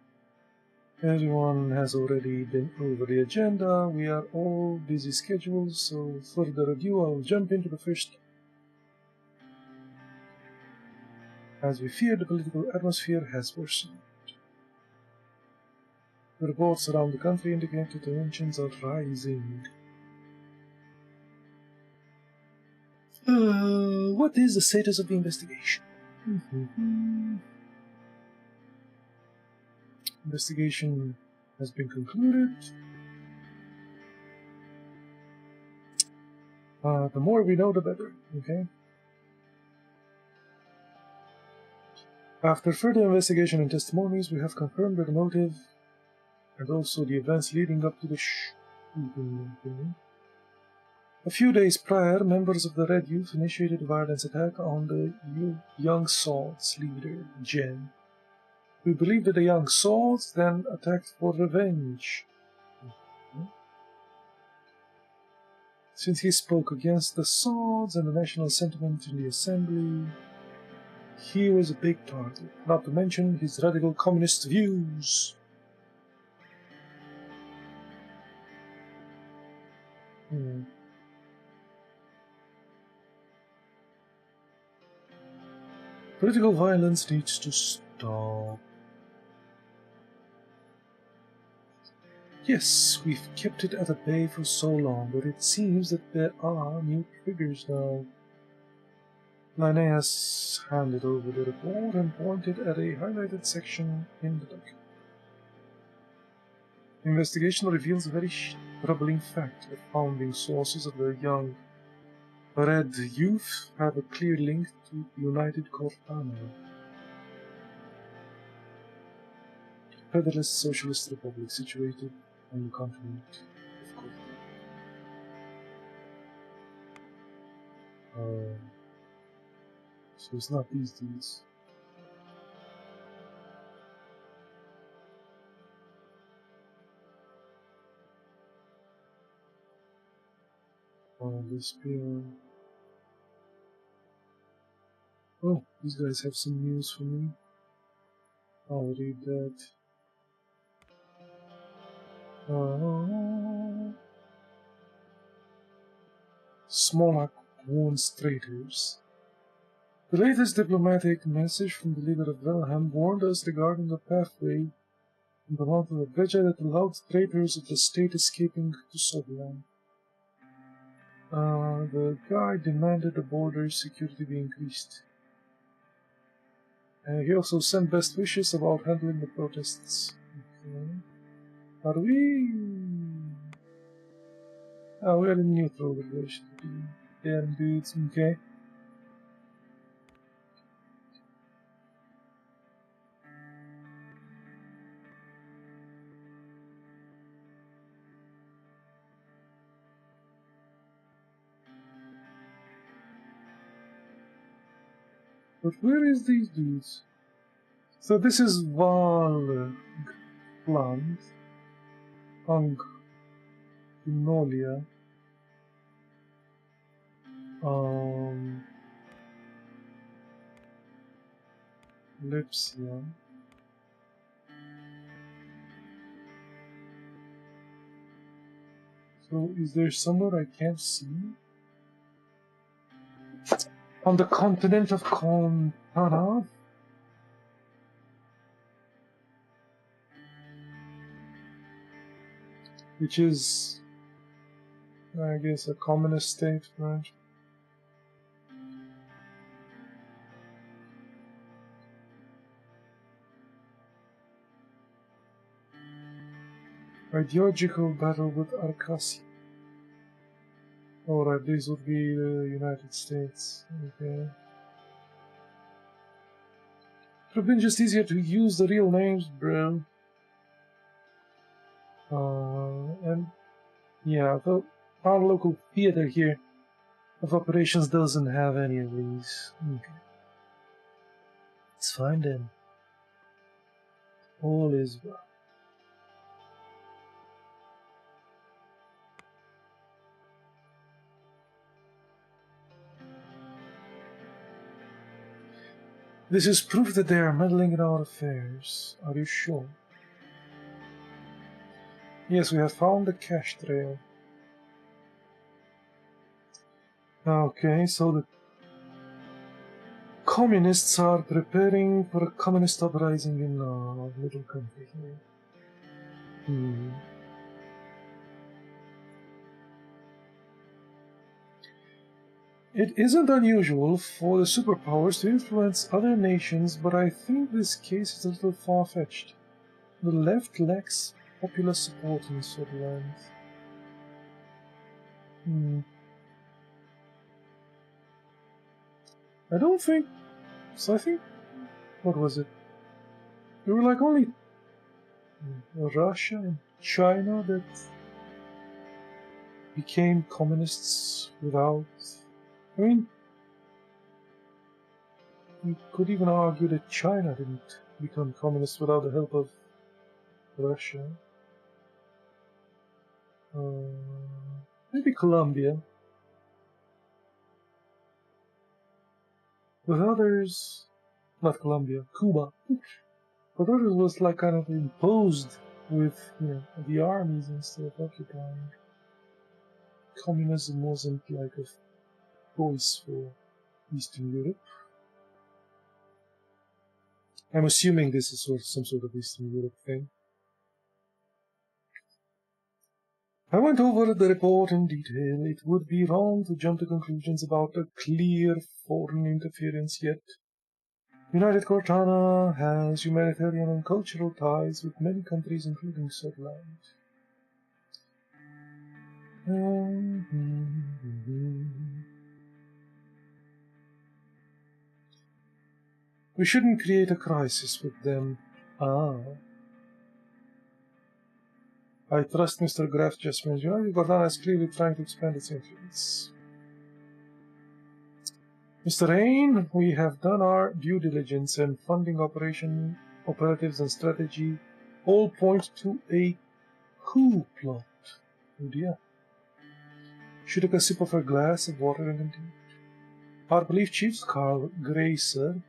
Everyone has already been over the agenda. We are all busy schedules, so further ado, I'll jump into the first. As we fear, the political atmosphere has worsened. The reports around the country indicate that tensions are rising. What is the status of the investigation? Investigation has been concluded. The more we know, the better, okay? After further investigation and testimonies, we have confirmed the motive and also the events leading up to the shooting. A few days prior, members of the Red Youth initiated a violence attack on the Young Swords leader, Jen. We believe that the Young Swords then attacked for revenge. Since he spoke against the swords and the national sentiment in the assembly, he was a big target, not to mention his radical communist views. Political violence needs to stop. Yes, we've kept it at a bay for so long, but it seems that there are new triggers now. Linnaeus handed over the report and pointed at a highlighted section in the document. The investigation reveals a very troubling fact. The founding sources of the Young Red Youth have a clear link to United Cortana, a Federalist Socialist Republic situated on the continent of Cortana. So it's not these dudes. This beer. Oh, these guys have some news for me. I'll read that. Smolak warns traitors. The latest diplomatic message from the leader of Velham warned us regarding the pathway The amount of the budget that allowed traitors of the state escaping to Suzerain. The guy demanded the border security be increased. He also sent best wishes about handling the protests. Okay. Are we... Oh, we are in neutral relation. Damn dudes, okay. But where is these dudes? So this is Val plant. Angnolia. Lipsia. So is there somewhere I can't see? On the continent of Kontana? Which is, I guess, a communist state, right? Ideological battle with Arcasi. Alright, these would be the United States. Okay. It would have been just easier to use the real names, bro. And yeah, our local theater here of operations doesn't have any of these. Okay. It's fine then. All is well. This is proof that they are meddling in our affairs. Are you sure? Yes, we have found the cash trail. Okay, so the communists are preparing for a communist uprising in our little country here. It isn't unusual for the superpowers to influence other nations, but I think this case is a little far-fetched. The left lacks popular support in Suzerain. I don't think... So I think... What was it? There were like only Russia and China that became communists without... I mean, you could even argue that China didn't become communist without the help of Russia. Maybe Colombia. With others... Not Colombia, Cuba. But others was like kind of imposed with, you know, the armies instead of occupying. Communism wasn't like a choice for Eastern Europe. I'm assuming this is some sort of Eastern Europe thing. I went over the report in detail. It would be wrong to jump to conclusions about a clear foreign interference yet. United Cortana has humanitarian and cultural ties with many countries, including Sutherland. We shouldn't create a crisis with them. I trust Mr. Graff's judgment. United Cortana is clearly trying to expand its influence. Mr. Rain, we have done our due diligence, and funding operatives and strategy all point to a coup plot. Oh dear. She took a sip of her glass of water and continued. Our police chief, Carl Gracer,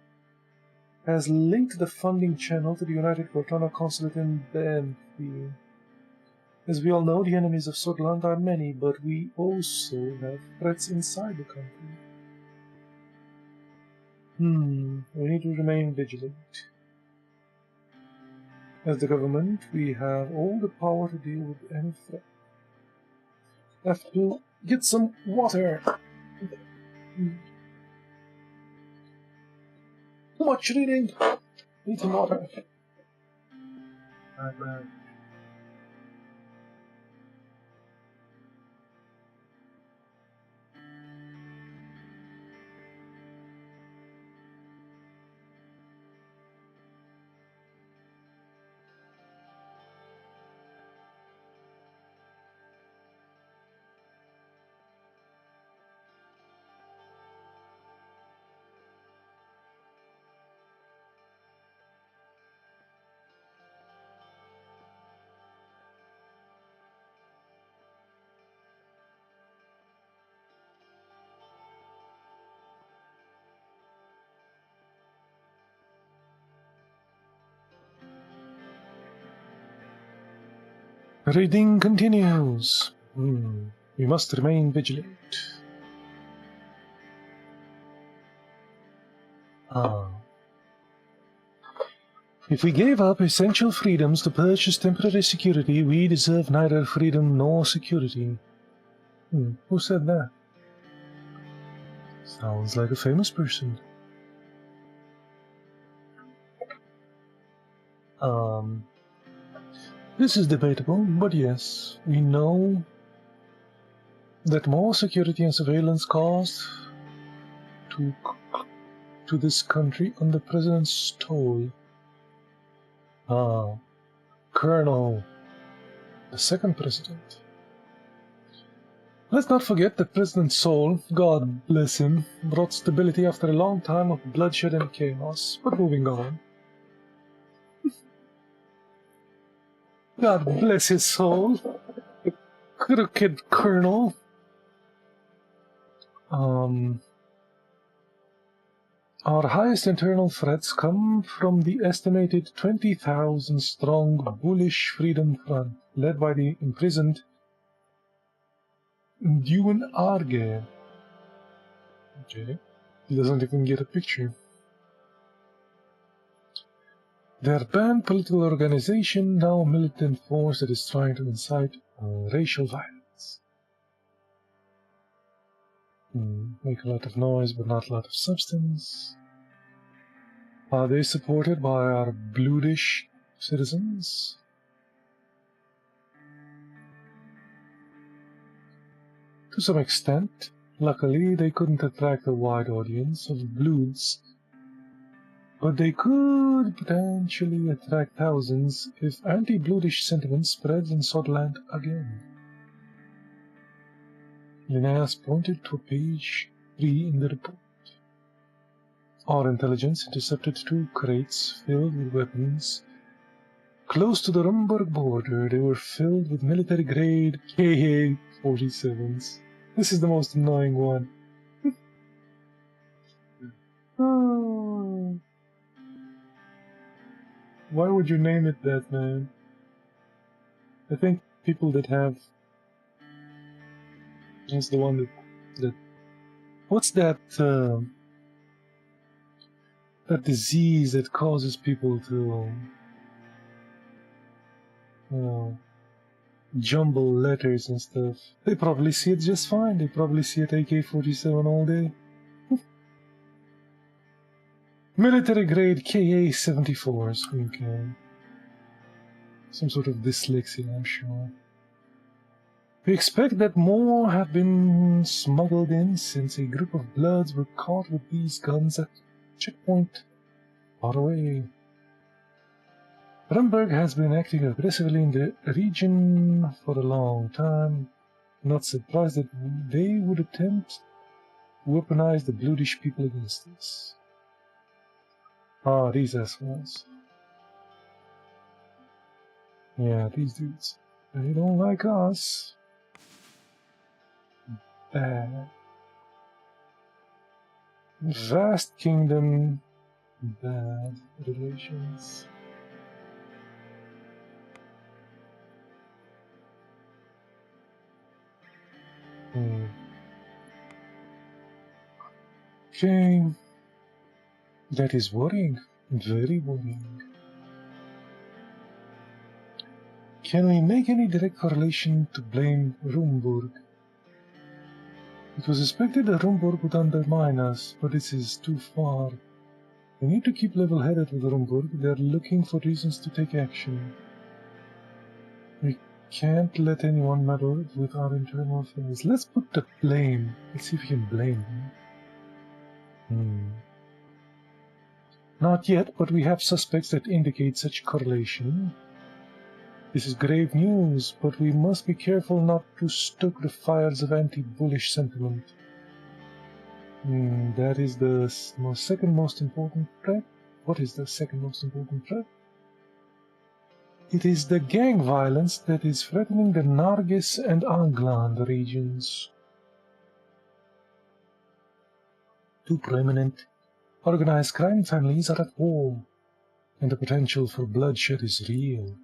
has linked the funding channel to the United Cortana consulate in Banff. As we all know, the enemies of Sutherland are many, but we also have threats inside the country. We need to remain vigilant. As the government, we have all the power to deal with any threat. Have to get some water. Too much reading. Need some water. Man. Reading continues. We must remain vigilant. If we gave up essential freedoms to purchase temporary security, we deserve neither freedom nor security. Who said that? Sounds like a famous person. This is debatable, but yes, we know that more security and surveillance caused to this country under President Stoll. Colonel, the second president. Let's not forget that President Stoll, God bless him, brought stability after a long time of bloodshed and chaos. But moving on. God bless his soul. Crooked Colonel. Our highest internal threats come from the estimated 20,000 strong bullish Freedom Front, led by the imprisoned Duan Arge. Okay, he doesn't even get a picture. Their banned political organization, now a militant force that is trying to incite racial violence. Make a lot of noise, but not a lot of substance. Are they supported by our bloodish citizens? To some extent. Luckily, they couldn't attract a wide audience of bloods, but they could potentially attract thousands if anti-bloodish sentiment spreads in Sodland again. Linnaeus pointed to page 3 in the report. Our intelligence intercepted 2 crates filled with weapons. Close to the Rumburg border, they were filled with military-grade KA-47s. This is the most annoying one. Why would you name it that, man? I think people that have... That's the one that... What's that, that disease that causes people to... jumble letters and stuff. They probably see it just fine. They probably see it AK-47 all day. Military-grade KA-74s. Okay. Some sort of dyslexia, I'm sure. We expect that more have been smuggled in since a group of Bloods were caught with these guns at checkpoint far away. Rumburg has been acting aggressively in the region for a long time. Not surprised that they would attempt to weaponize the bloodish people against us. These assholes. Yeah, these dudes. They don't like us. Bad. Vast kingdom. Bad relations. Okay. That is worrying. Very worrying. Can we make any direct correlation to blame Rumburg? It was expected that Rumburg would undermine us, but this is too far. We need to keep level-headed with Rumburg. They're looking for reasons to take action. We can't let anyone meddle with our internal affairs. Let's put the blame. Let's see if we can blame them. Not yet, but we have suspects that indicate such correlation. This is grave news, but we must be careful not to stoke the fires of anti-bullish sentiment. That is the second most important threat. What is the second most important threat? It is the gang violence that is threatening the Nargis and Angland regions. Two prominent organized crime families are at war, and the potential for bloodshed is real.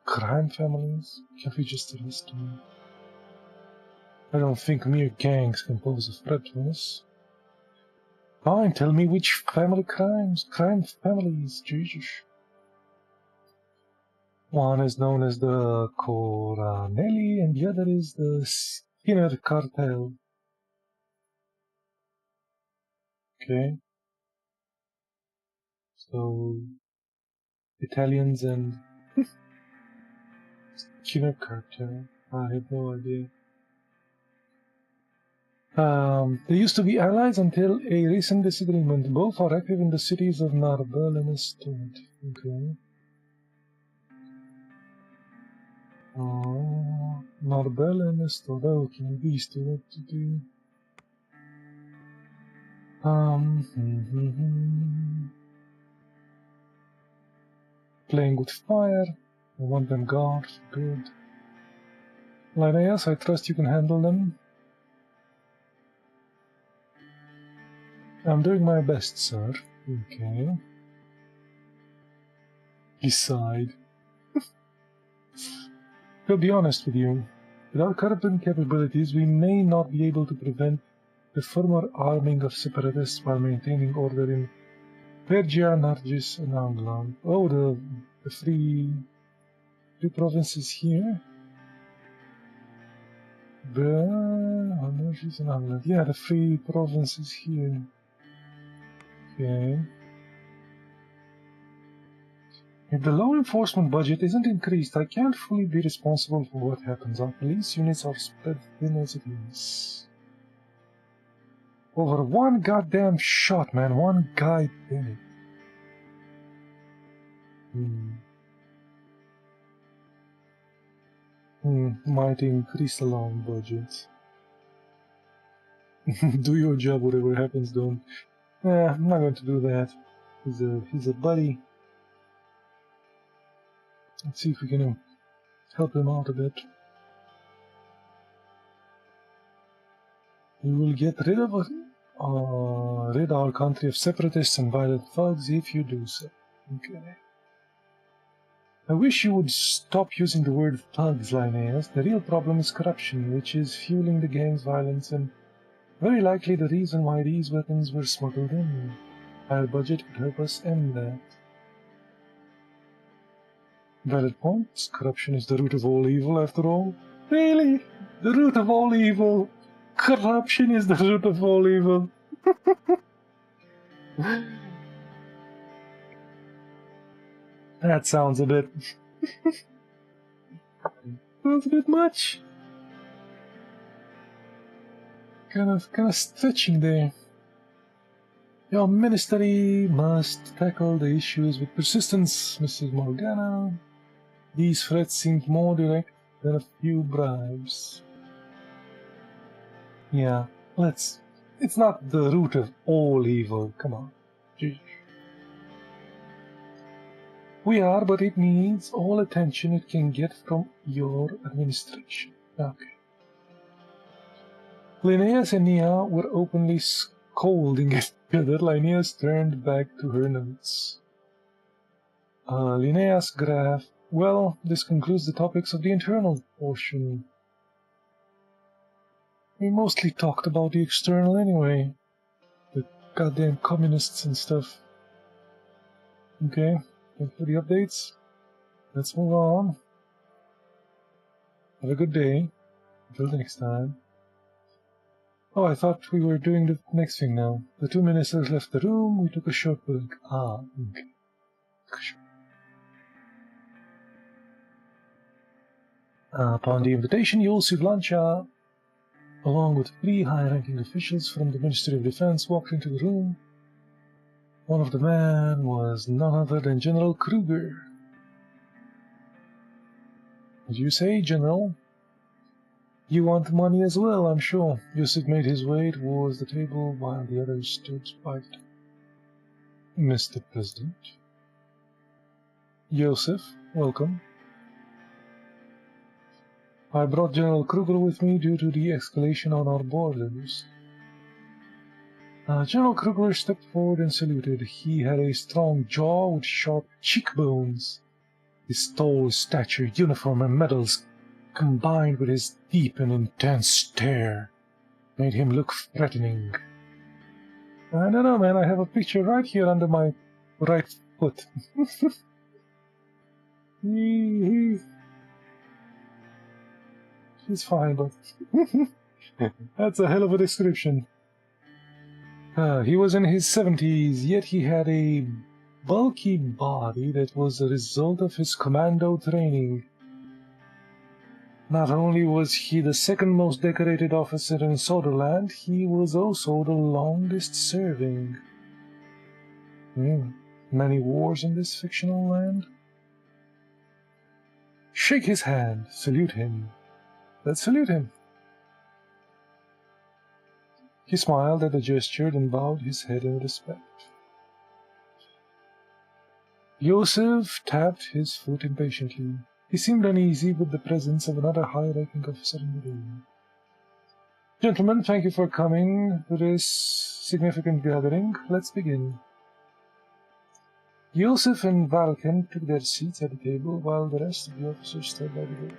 Crime families? Can't we just arrest them? I don't think mere gangs can pose a threat to us. Fine, tell me which crime families, Jesus. One is known as the Coranelli, and the other is the Skinner cartel. Okay. So, Italians and Skinner cartel. I have no idea. They used to be allies until a recent disagreement. Both are active in the cities of Narbel and Estod. Okay. Narbel and Estod. Okay, these two what to do. Playing with fire. I want them guard. Good. Linnaeus, I trust you can handle them. I'm doing my best, sir. Okay. He sighed. To be honest with you, with our current capabilities, we may not be able to prevent the further arming of separatists while maintaining order in Pergia, Nargis, and Angland. Oh, the three provinces here. Nargis and Angland. Yeah, the three provinces here. Okay. If the law enforcement budget isn't increased, I can't fully be responsible for what happens. Our police units are spread thin as it is. Over one goddamn shot, man. One guy dead. Might increase the law budget. Do your job, whatever happens, don't. I'm not going to do that. He's a buddy. Let's see if we can help him out a bit. We will get rid our country of separatists and violent thugs if you do so. Okay. I wish you would stop using the word thugs, Linnaeus. The real problem is corruption, which is fueling the gang's violence and very likely the reason why these weapons were smuggled in. Our budget could help us end that. Valid points. Corruption is the root of all evil, after all. Really? The root of all evil? Corruption is the root of all evil. That sounds a bit... sounds a bit much. Kind of stretching there. Your ministry must tackle the issues with persistence, Mrs. Morgana. These threats seem more direct than a few bribes. Yeah, it's not the root of all evil, come on. Jeez. We are, but it needs all attention it can get from your administration. Okay. Linnaeus and Nia were openly scolding at each other. Linnaeus turned back to her notes. Linnaeus graph. Well, this concludes the topics of the internal portion. We mostly talked about the external anyway. The goddamn communists and stuff. Okay, thanks for the updates. let's move on. Have a good day. Until next time. Oh, I thought we were doing the next thing now. The 2 ministers left the room. We took a short break. Ah, okay. Upon the invitation, Yosef Lancha, along with 3 high-ranking officials from the Ministry of Defense, walked into the room. One of the men was none other than General Kruger. What do you say, General? You want money as well, I'm sure. Yosef made his way towards the table while the others stood by it. Mr. President. Yosef, welcome. I brought General Kruger with me due to the escalation on our borders. General Kruger stepped forward and saluted. He had a strong jaw with sharp cheekbones. His tall stature, uniform, and medals, combined with his deep and intense stare, made him look threatening. I don't know, man. I have a picture right here under my right foot. He's fine, but that's a hell of a description. He was in his 70s, yet he had a bulky body that was a result of his commando training. Not only was he the second most decorated officer in Soderland, he was also the longest serving. Many wars in this fictional land? Shake his hand, salute him. Let's salute him. He smiled at the gesture and bowed his head in respect. Yosef tapped his foot impatiently. He seemed uneasy with the presence of another high-ranking officer in the room. Gentlemen, thank you for coming to this significant gathering. Let's begin. Yosef and Valken took their seats at the table while the rest of the officers stood by the door.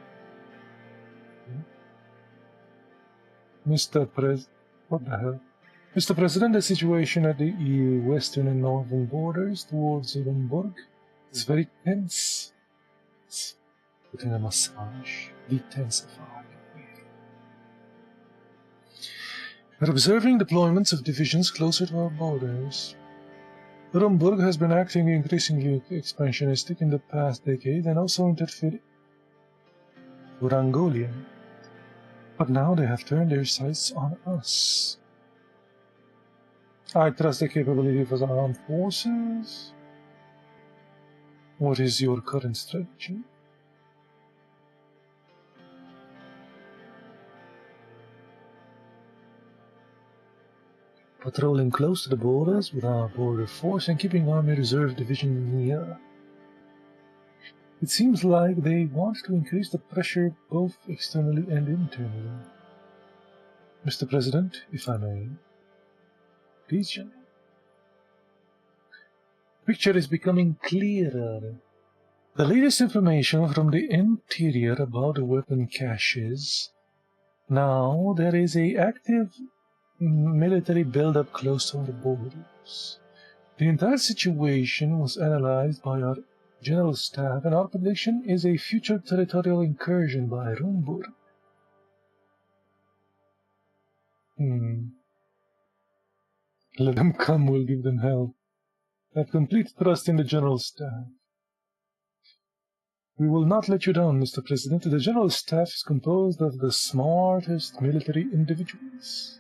What the hell? Mr. President, the situation at the western and northern borders towards Orenburg is very tense. It's putting a massage, detensify. We're observing deployments of divisions closer to our borders. Orenburg has been acting increasingly expansionistic in the past decade and also interfered with Angolia. But now they have turned their sights on us. I trust the capability of our armed forces. What is your current strategy? Patrolling close to the borders with our border force and keeping Army Reserve Division near. It seems like they want to increase the pressure both externally and internally. Mr. President, if I may. Please, General. The picture is becoming clearer. The latest information from the interior about the weapon caches. Now there is an active military build-up close to the borders. The entire situation was analyzed by our General Staff, and our prediction is a future territorial incursion by Orenburg. Let them come, we'll give them hell. I have complete trust in the General Staff. We will not let you down, Mr. President. The General Staff is composed of the smartest military individuals.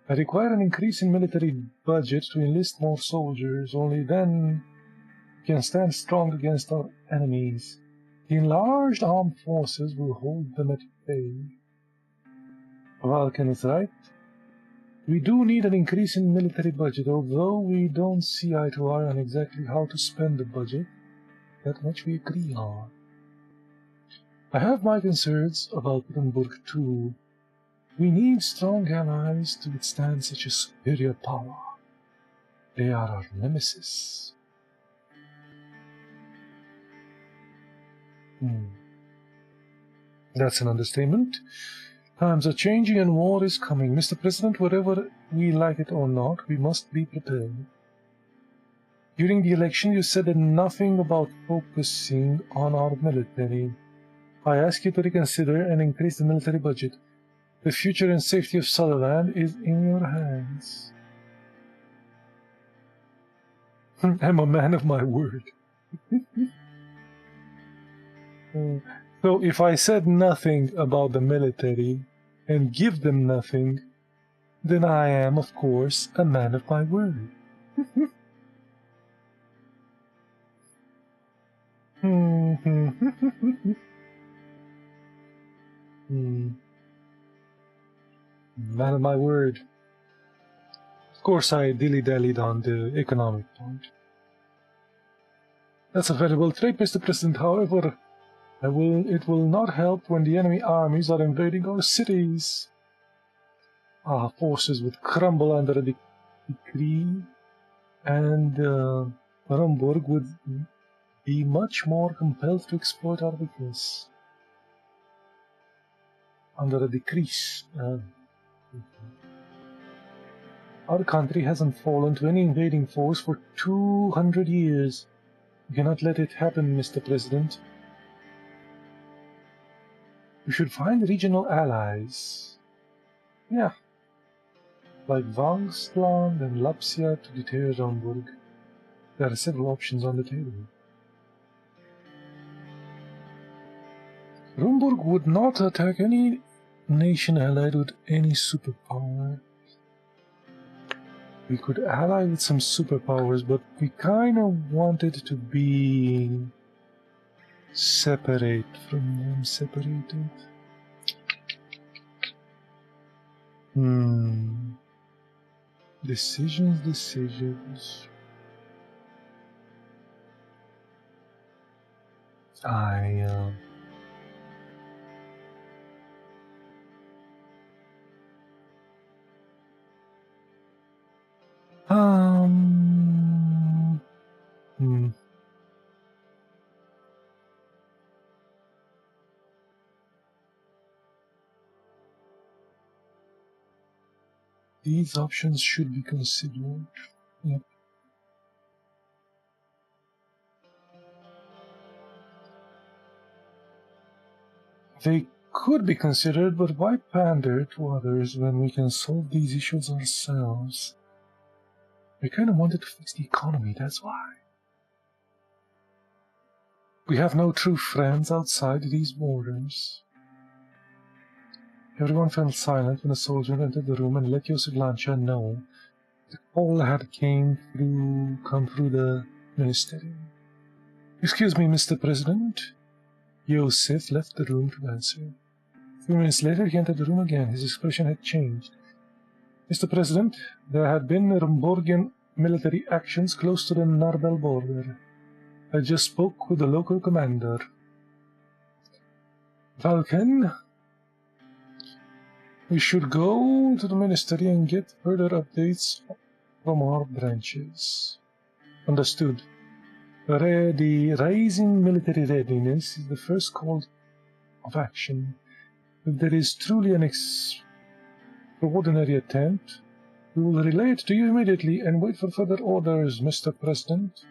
I require an increase in military budget to enlist more soldiers. Only then we can stand strong against our enemies. The enlarged armed forces will hold them at bay. Valken is right. We do need an increase in military budget, although we don't see eye to eye on exactly how to spend the budget. That much we agree on. I have my concerns about Orenburg too. We need strong allies to withstand such a superior power. They are our nemesis. That's an understatement. Times are changing and war is coming. Mr. President, whether we like it or not, we must be prepared. During the election, you said nothing about focusing on our military. I ask you to reconsider and increase the military budget. The future and safety of Sutherland is in your hands. I'm a man of my word. So if I said nothing about the military and give them nothing, then I am, of course, a man of my word. Man of my word. Of course, I dilly-dallied on the economic point. That's a valuable trait, Mr. President. However, it will not help when the enemy armies are invading our cities. Our forces would crumble under a decree, and Rumburg would be much more compelled to exploit our weakness. Under a decrease. Our country hasn't fallen to any invading force for 200 years. You cannot let it happen, Mr. President. We should find regional allies. Yeah. Like Vangstland and Lapsia to deter Rumburg. There are several options on the table. Rumburg would not attack any nation allied with any superpower. We could ally with some superpowers, but we kind of wanted to be separate from them, separated. Decisions. These options should be considered. Yep. They could be considered, but why pander to others when we can solve these issues ourselves? We kind of wanted to fix the economy, that's why. We have no true friends outside these borders. Everyone fell silent when a soldier entered the room and let Joseph Lancia know the call had come through the ministry. Excuse me, Mr. President. Joseph left the room to answer. A few minutes later, he entered the room again. His expression had changed. Mr. President, there had been Rumburgian military actions close to the Narbel border. I just spoke with the local commander. Valken, we should go to the ministry and get further updates from our branches. Understood. The raising military readiness is the first call of action. If there is truly an extraordinary attempt, we will relay it to you immediately and wait for further orders, Mr. President.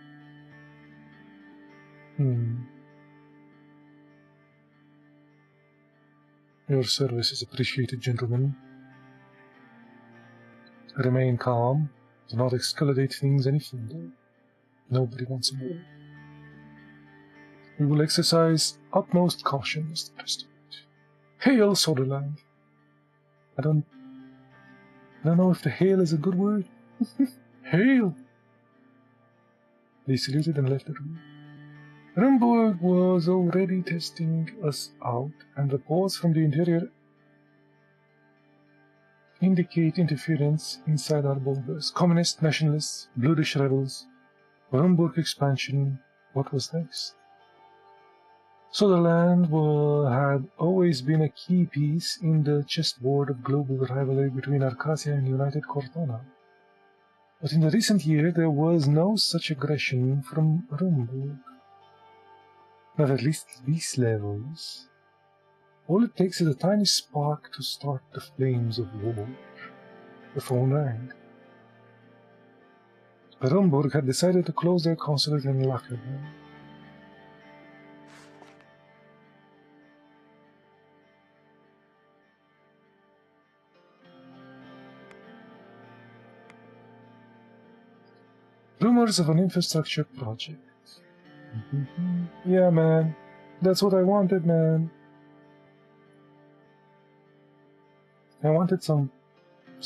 Your service is appreciated, gentlemen. Remain calm. Do not escalate things any further. Nobody wants a war. We will exercise utmost caution, Mr. President. Hail, Sutherland! I don't know if the hail is a good word. Hail! They saluted and left the room. Rumburg was already testing us out, and reports from the interior indicate interference inside our borders. Communist, nationalists, bloodish rebels, Rumburg expansion. What was next? Sutherland had always been a key piece in the chessboard of global rivalry between Arcasia and United Cortana. But in the recent year, there was no such aggression from Rumburg. Not at least at these levels. All it takes is a tiny spark to start the flames of war. The phone rang. Rumburg had decided to close their consulate in Lachen. Rumors of an infrastructure project. Yeah, man. That's what I wanted, man. I wanted some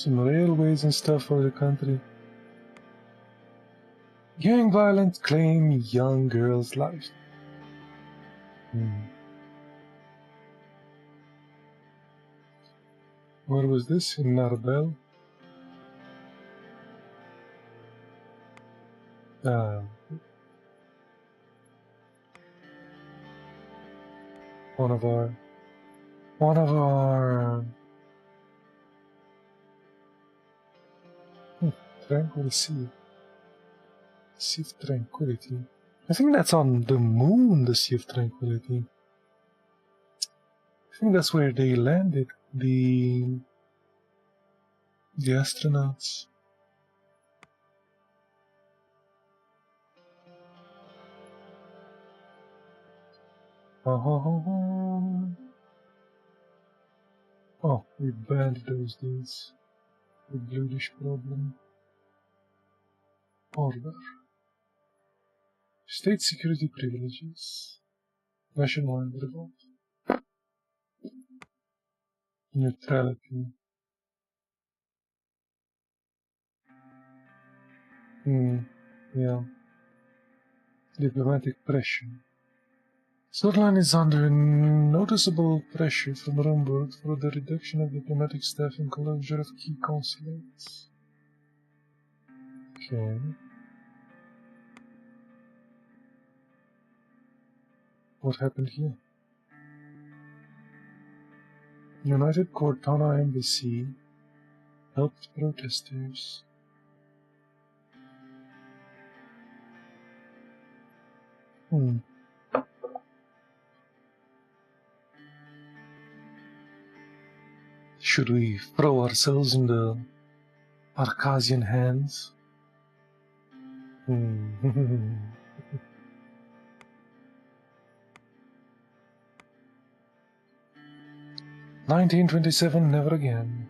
railways and stuff for the country. Gang violence claim young girls' lives. Where was this? In Narbel? One of our Tranquil Sea. Sea of Tranquility. I think that's on the moon, the Sea of Tranquility. I think that's where they landed, the astronauts. Oh, we banned those dudes. The bluish problem. Order. State security privileges. Nationwide revolt. Neutrality. Yeah. Diplomatic pressure. Suzerain is under noticeable pressure from Rumburg for the reduction of diplomatic staff and closure of key consulates. Okay. What happened here? United Cortana Embassy helped protesters. Should we throw ourselves in the Arcasian hands? 1927, never again.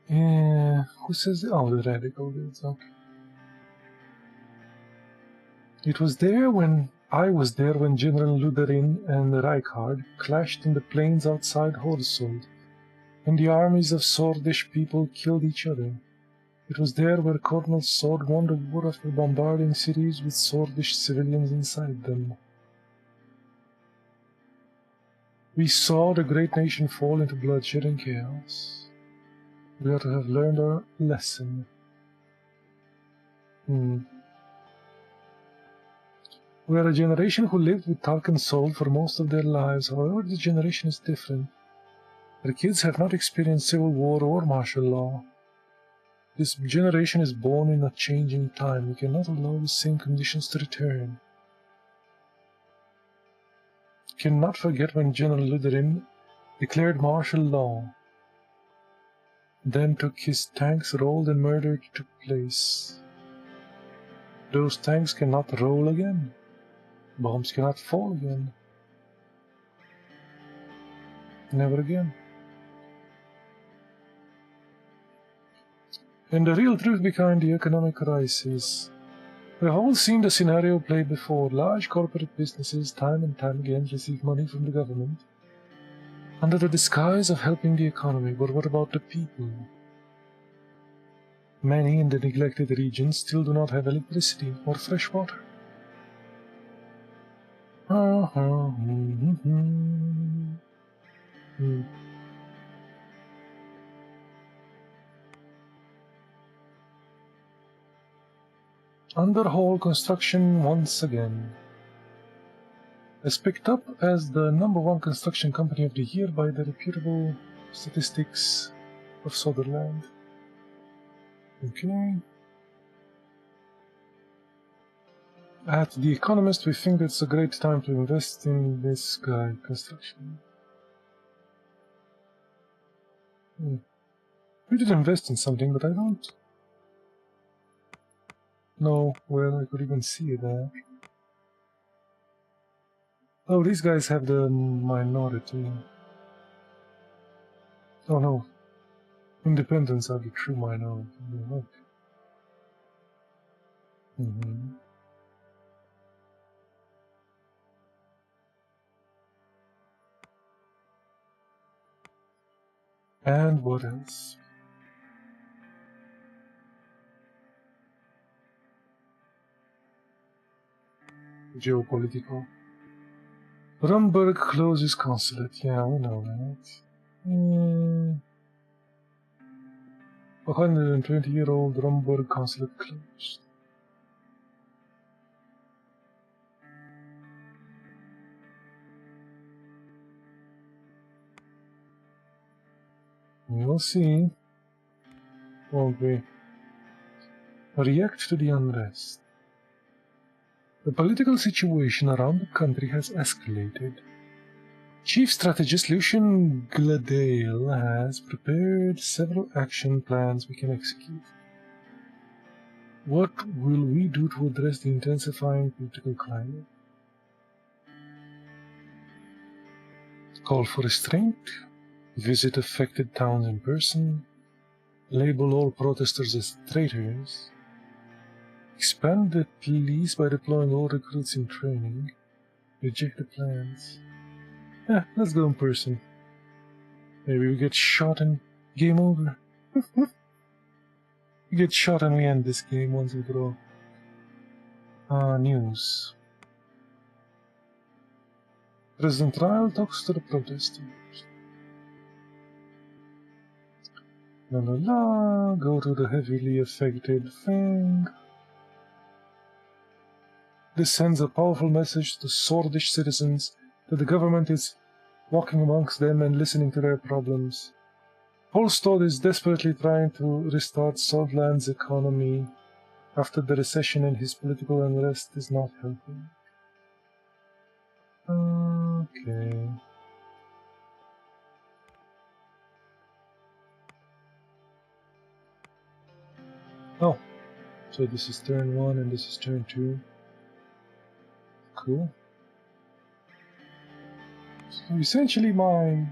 Yeah, who says? Oh, the radical dudes, okay. I was there when General Luderin and Reichard clashed in the plains outside Horsold, and the armies of Swordish people killed each other. It was there where Colonel Sword won the war after bombarding cities with Swordish civilians inside them. We saw the great nation fall into bloodshed and chaos. We ought to have learned our lesson. We are a generation who lived with Talcan Soul for most of their lives. However, this generation is different. Our kids have not experienced civil war or martial law. This generation is born in a changing time. We cannot allow the same conditions to return. Cannot forget when General Luderin declared martial law. Then took his tanks, rolled, and murder took place. Those tanks cannot roll again. Bombs cannot fall again. Never again. And the real truth behind the economic crisis. We have all seen the scenario played before. Large corporate businesses time and time again receive money from the government under the disguise of helping the economy. But what about the people? Many in the neglected regions still do not have electricity or fresh water. Underhaul construction once again. Is picked up as the #1 construction company of the year by the reputable statistics of Sutherland. Okay. At The Economist, we think it's a great time to invest in this guy, construction. We did invest in something, but I don't know where I could even see that. Oh, these guys have the minority. Oh no. Independents are the true minority. Look. And what else? Geopolitical. Rumburg closes consulate. Yeah, we know that. 120-year-old Rumburg consulate closed. We'll see, won't we? React to the unrest. The political situation around the country has escalated. Chief strategist Lucian Gladale has prepared several action plans we can execute. What will we do to address the intensifying political climate? Call for restraint, visit affected towns in person, label all protesters as traitors, expand the police by deploying all recruits in training, reject the plans. Let's go in person. Maybe we get shot and game over. We get shot and we end this game once we draw. News. President Ryle talks to the protesters. Go to the heavily affected thing. This sends a powerful message to Swordish citizens that the government is walking amongst them and listening to their problems. Holstad is desperately trying to restart Swordland's economy after the recession, and his political unrest is not helping. Okay. Oh, so this is turn 1 and this is turn 2. Cool. So essentially my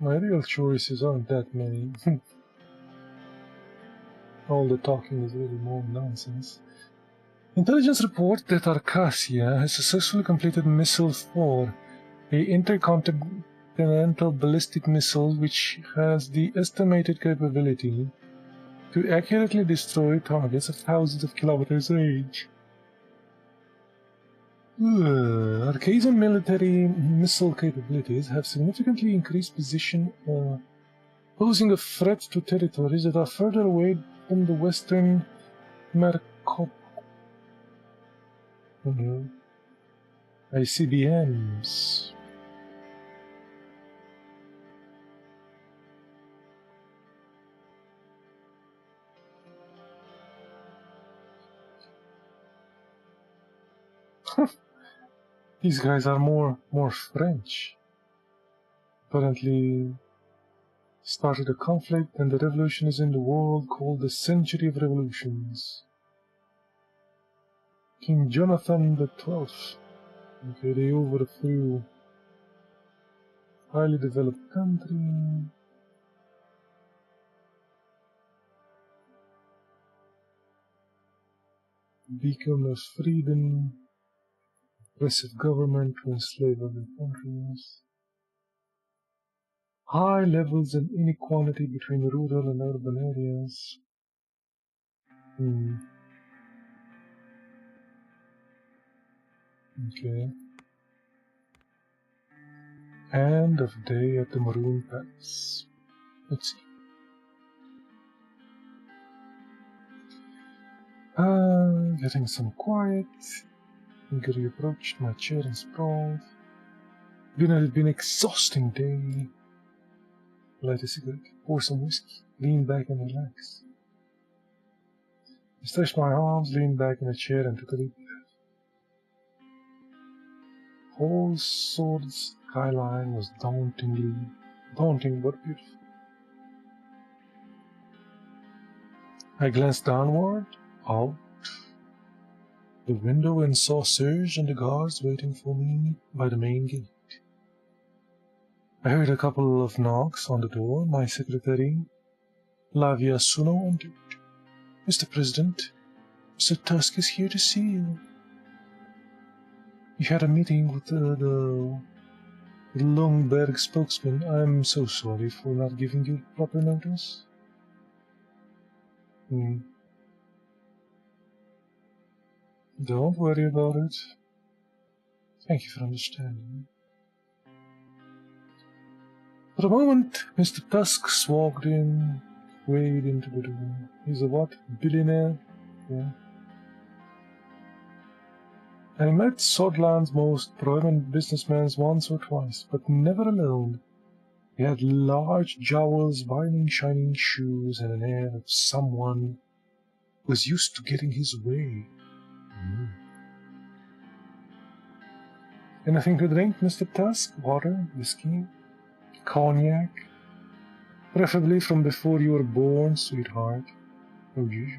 real choices aren't that many. All the talking is really more nonsense. Intelligence report that Arcasia has successfully completed Missile 4, a intercontinental ballistic missile which has the estimated capability to accurately destroy targets at thousands of kilometers range. Arcasian military missile capabilities have significantly increased position, posing a threat to territories that are further away than the western Markop. ICBMs. These guys are more French. Apparently started a conflict and the revolution is in the world called the Century of Revolutions. King Jonathan the 12th. Okay, they overthrew highly developed country. Beacon of freedom. Oppressive government to enslave other countries. High levels of inequality between rural and urban areas. Okay. End of day at the Maroon Palace. Let's see. Getting some quiet. Eagerly approached my chair and sprawled. It's been an exhausting day. Light a cigarette, pour some whiskey, lean back and relax. I stretched my arms, leaned back in a chair and took a deep breath. Whole Sword's skyline was daunting but beautiful. I glanced downward, out the window, and saw Serge and the guards waiting for me by the main gate. I heard a couple of knocks on the door. My secretary, Lavia Suno, entered. Mr. President, Mr. Tusk is here to see you. You had a meeting with the Longberg spokesman. I'm so sorry for not giving you proper notice. Don't worry about it. Thank you for understanding. For a moment, Mr. Tusk walked in, wade into the door. He's a what? Billionaire? Yeah. I met Sodland's most prominent businessmen once or twice, but never alone. He had large jowls, wearing shining shoes, and an air of someone who was used to getting his way. Anything to drink, Mr. Tusk? Water? Whiskey? Cognac? Preferably from before you were born, sweetheart. Oh, Jesus.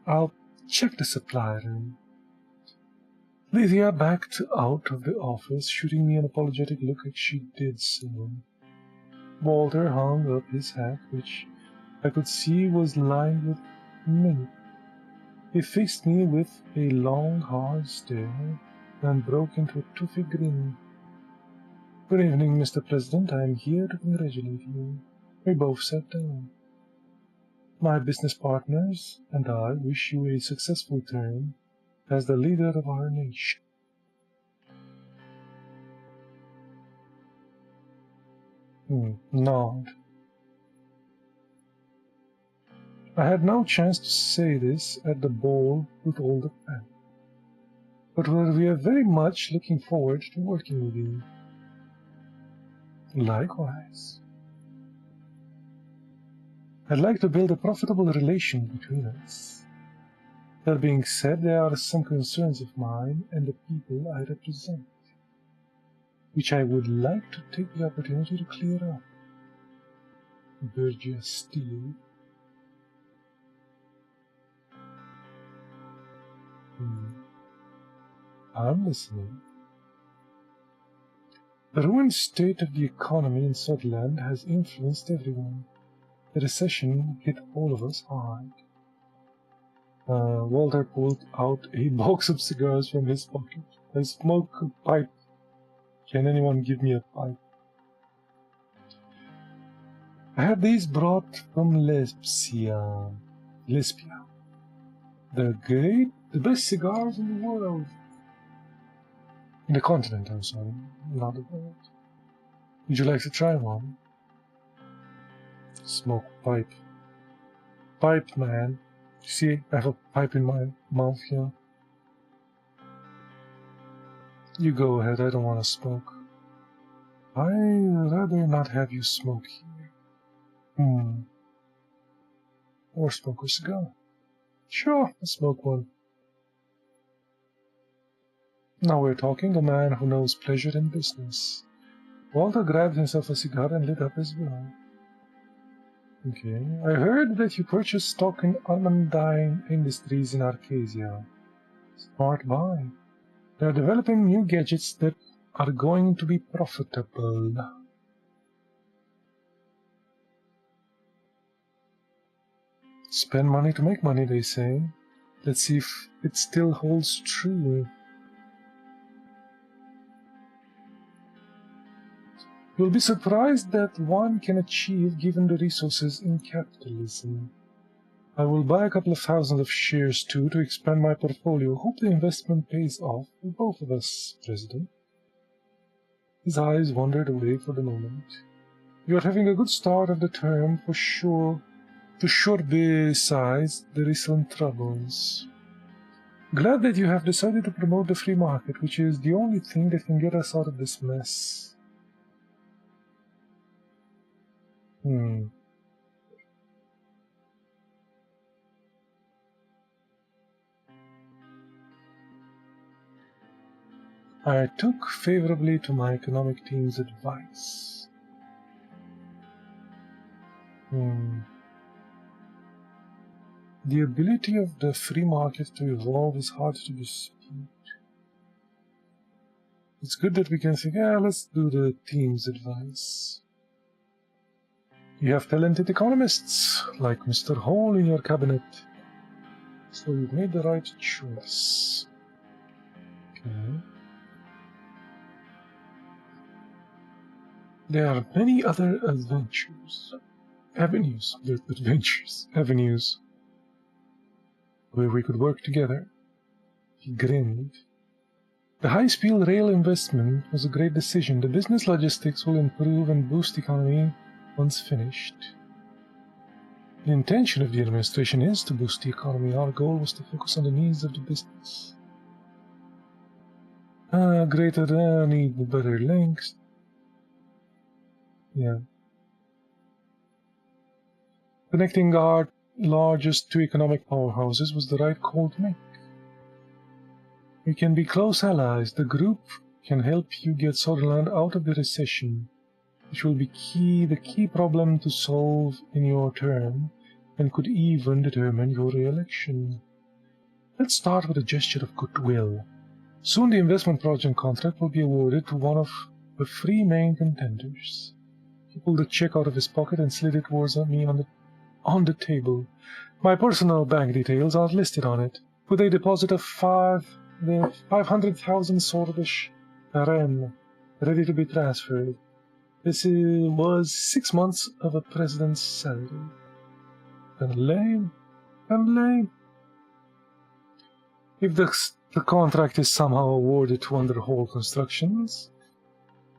I'll check the supply room. Lydia backed out of the office, shooting me an apologetic look as she did so. Walter hung up his hat, which I could see was lined with mint. He faced me with a long, hard stare and broke into a toothy grin. Good evening, Mr. President. I am here to congratulate you. We both sat down. My business partners and I wish you a successful term as the leader of our nation. Nod. I had no chance to say this at the ball with all the family, but we are very much looking forward to working with you. Likewise. I'd like to build a profitable relation between us. That being said, there are some concerns of mine and the people I represent, which I would like to take the opportunity to clear up. Burgess Steel. I'm listening. The ruined state of the economy in Sutherland has influenced everyone. The recession hit all of us hard. Walter pulled out a box of cigars from his pocket. I smoke a pipe. Can anyone give me a pipe? I had these brought from Lesbia. They're great, the best cigars in the world. In the continent, I'm sorry, not the world. Would you like to try one? Smoke pipe. Pipe, man. See, I have a pipe in my mouth here. You go ahead, I don't want to smoke. I'd rather not have you smoke here. Or smoke a cigar. Sure, I'll smoke one. Now we're talking, a man who knows pleasure and business. Walter grabbed himself a cigar and lit up as well. Okay, I heard that you purchased stock in Almandine Industries in Arcadia. Smart buy. They're developing new gadgets that are going to be profitable. Spend money to make money, they say. Let's see if it still holds true. You'll be surprised that one can achieve given the resources in capitalism. I will buy a couple of thousand of shares too to expand my portfolio. Hope the investment pays off for both of us, President. His eyes wandered away for the moment. You are having a good start of the term for sure, besides the recent troubles. Glad that you have decided to promote the free market, which is the only thing that can get us out of this mess. I took favorably to my economic team's advice. The ability of the free market to evolve is hard to dispute. It's good that we can think, let's do the team's advice. You have talented economists, like Mr. Hall in your cabinet. So you've made the right choice. Okay. There are many other avenues where we could work together. He grinned. The high-speed rail investment was a great decision. The business logistics will improve and boost the economy once finished. The intention of the administration is to boost the economy. Our goal was to focus on the needs of the business. Greater need better links. Yeah. Connecting our largest two economic powerhouses was the right call to make. We can be close allies. The group can help you get Sutherland out of the recession, which will be the key problem to solve in your term, and could even determine your re-election. Let's start with a gesture of goodwill. Soon the investment project contract will be awarded to one of the three main contenders. He pulled a check out of his pocket and slid it towards me on the table. My personal bank details aren't listed on it, with a deposit of 500,000 Sorbish Ren ready to be transferred. This was 6 months of a president's salary. Kinda lame. If the contract is somehow awarded to Under Hall Constructions,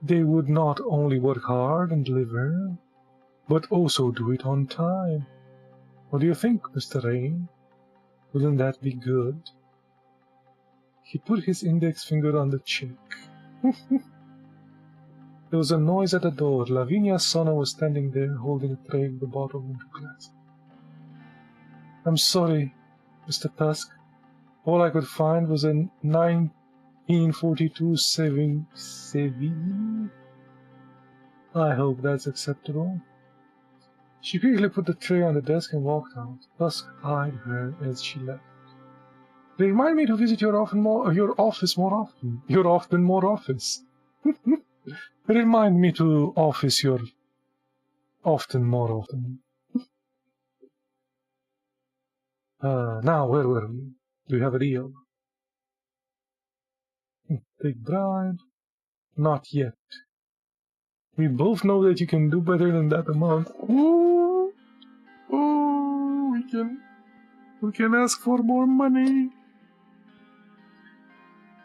they would not only work hard and deliver, but also do it on time. What do you think, Mr. Rain? Wouldn't that be good? He put his index finger on the check. There was a noise at the door. Lavinia Sona was standing there, holding a tray with a bottle and 2 glasses. I'm sorry, Mr. Tusk. All I could find was a 1942 saving. I hope that's acceptable. She quickly put the tray on the desk and walked out. Tusk eyed her as she left. Remind me to visit your office more often. Your often more office. Remind me to office your often more often. Now, where were we? Do you have a deal? Take bribe? Not yet. We both know that you can do better than that amount. Ooh, we can ask for more money.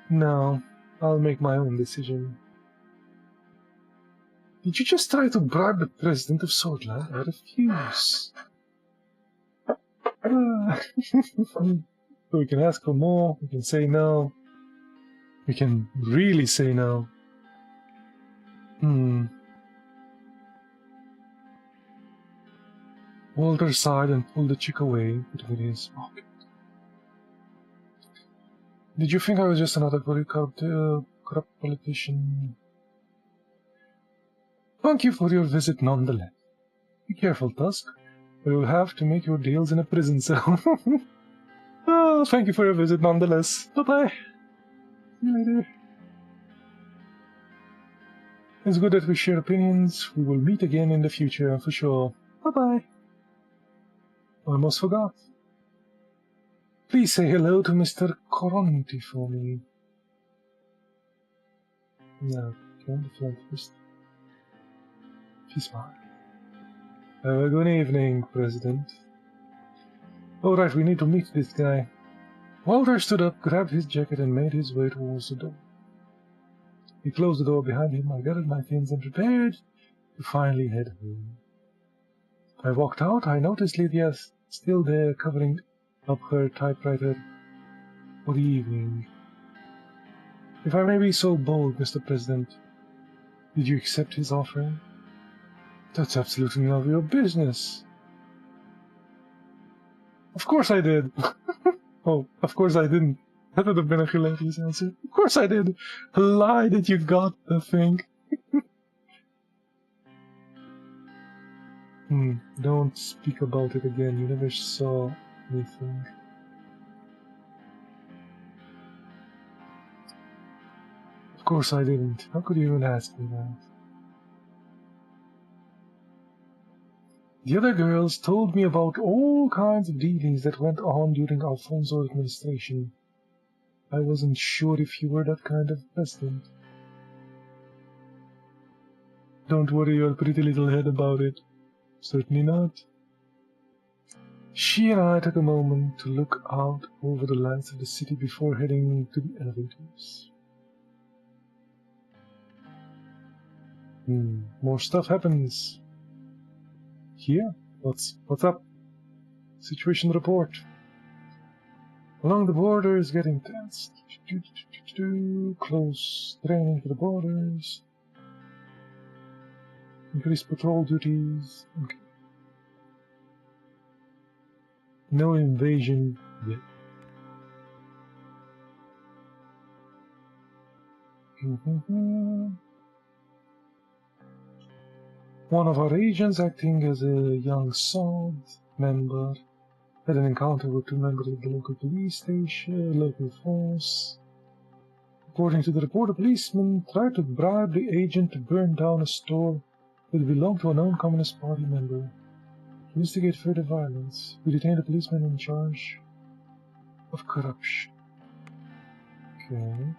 No, I'll make my own decision. Did you just try to bribe the president of Swordland? I refuse. So we can ask for more, we can say no. We can really say no. Walter sighed and pulled the check away, putting it in his pocket. Did you think I was just another corrupt politician? Thank you for your visit nonetheless. Be careful, Tusk, or you'll have to make your deals in a prison cell. Oh, thank you for your visit nonetheless. Bye-bye. See you later. It's good that we share opinions. We will meet again in the future, for sure. Bye-bye. Almost forgot. Please say hello to Mr. Coronti for me. No, okay, the front first. She smiled. Have a good evening, President. Alright, we need to meet this guy. Walter stood up, grabbed his jacket, and made his way towards the door. He closed the door behind him. I gathered my things and prepared to finally head home. I walked out. I noticed Lydia still there, covering up her typewriter for the evening. If I may be so bold, Mr. President, did you accept his offer? That's absolutely none of your business. Of course I did. Oh, of course I didn't. That would have been a hilarious answer. Of course I did. Lie that you got the thing. Don't speak about it again. You never saw anything. Of course I didn't. How could you even ask me that? The other girls told me about all kinds of dealings that went on during Alfonso's administration. I wasn't sure if you were that kind of president. Don't worry your pretty little head about it. Certainly not. She and I took a moment to look out over the lights of the city before heading to the elevators. More stuff happens. Here? What's up? Situation report. Along the border is getting tense. Close training for the borders. Increased patrol duties. Okay. No invasion yet. One of our agents, acting as a young SOD member, had an encounter with 2 members of the local police station, local force. According to the report, a policeman tried to bribe the agent to burn down a store that belonged to a known Communist Party member. To instigate further violence, we detained a policeman in charge of corruption. Okay.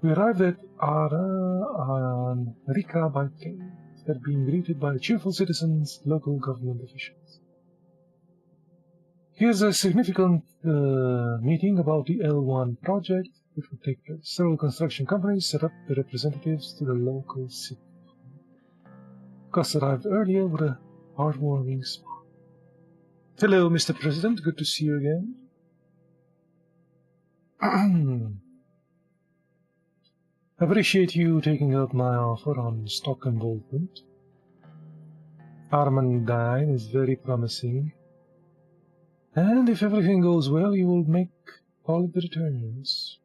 We arrived at Rika by train, after being greeted by cheerful citizens, local government officials. Here's a significant meeting about the L1 project, which will take place. Several construction companies set up their representatives to the local city. Gus arrived earlier with a heartwarming smile. Hello, Mr. President. Good to see you again. Appreciate you taking up my offer on stock involvement. Armandine is very promising. And if everything goes well, you will make solid returns.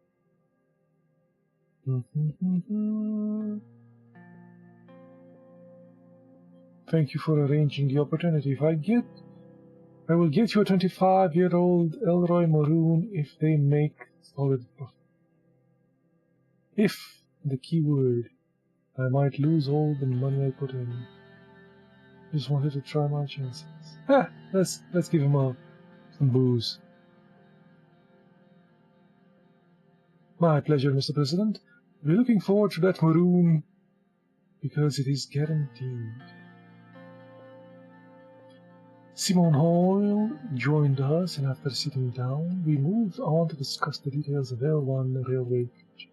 Thank you for arranging the opportunity. I will get you a 25-year-old Elroy Maroon if they make solid profit. If, the key word, I might lose all the money I put in. Just wanted to try my chances. Let's give him some booze. My pleasure, Mr. President. We're looking forward to that Maroon because it is guaranteed. Simone Hall joined us, and after sitting down, we moved on to discuss the details of L1 railway project.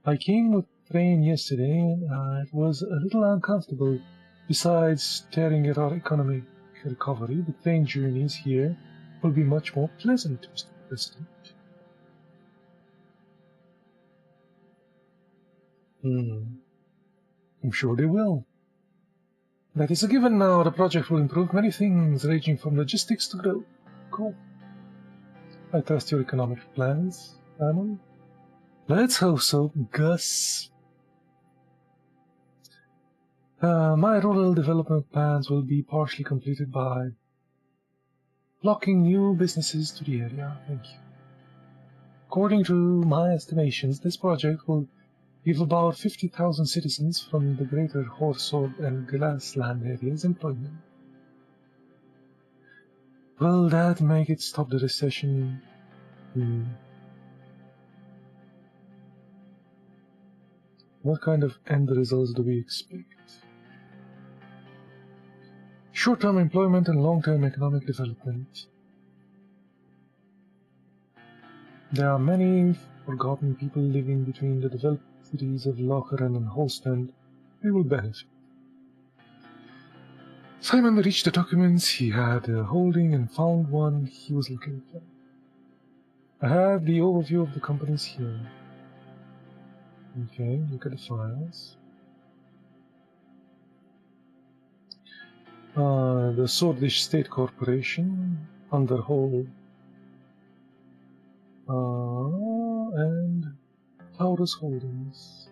I came with the train yesterday, and it was a little uncomfortable. Besides staring at our economic recovery, the train journeys here will be much more pleasant, Mr. President. I'm sure they will. That is a given now. The project will improve many things, ranging from logistics to growth. Cool. I trust your economic plans, Simon. Let's hope so, Gus. My rural development plans will be partially completed by blocking new businesses to the area. Thank you. According to my estimations, this project will give about 50,000 citizens from the greater Horsord and Glassland areas employment. Will that make it stop the recession? What kind of end results do we expect? Short-term employment and long-term economic development. There are many forgotten people living between the developed cities of Locheren and Holstand. They will benefit. Simon reached the documents he had holding and found one he was looking for. I have the overview of the companies here. Okay, look at the files. The Swordish State Corporation, Underhold, and Taurus Holdings.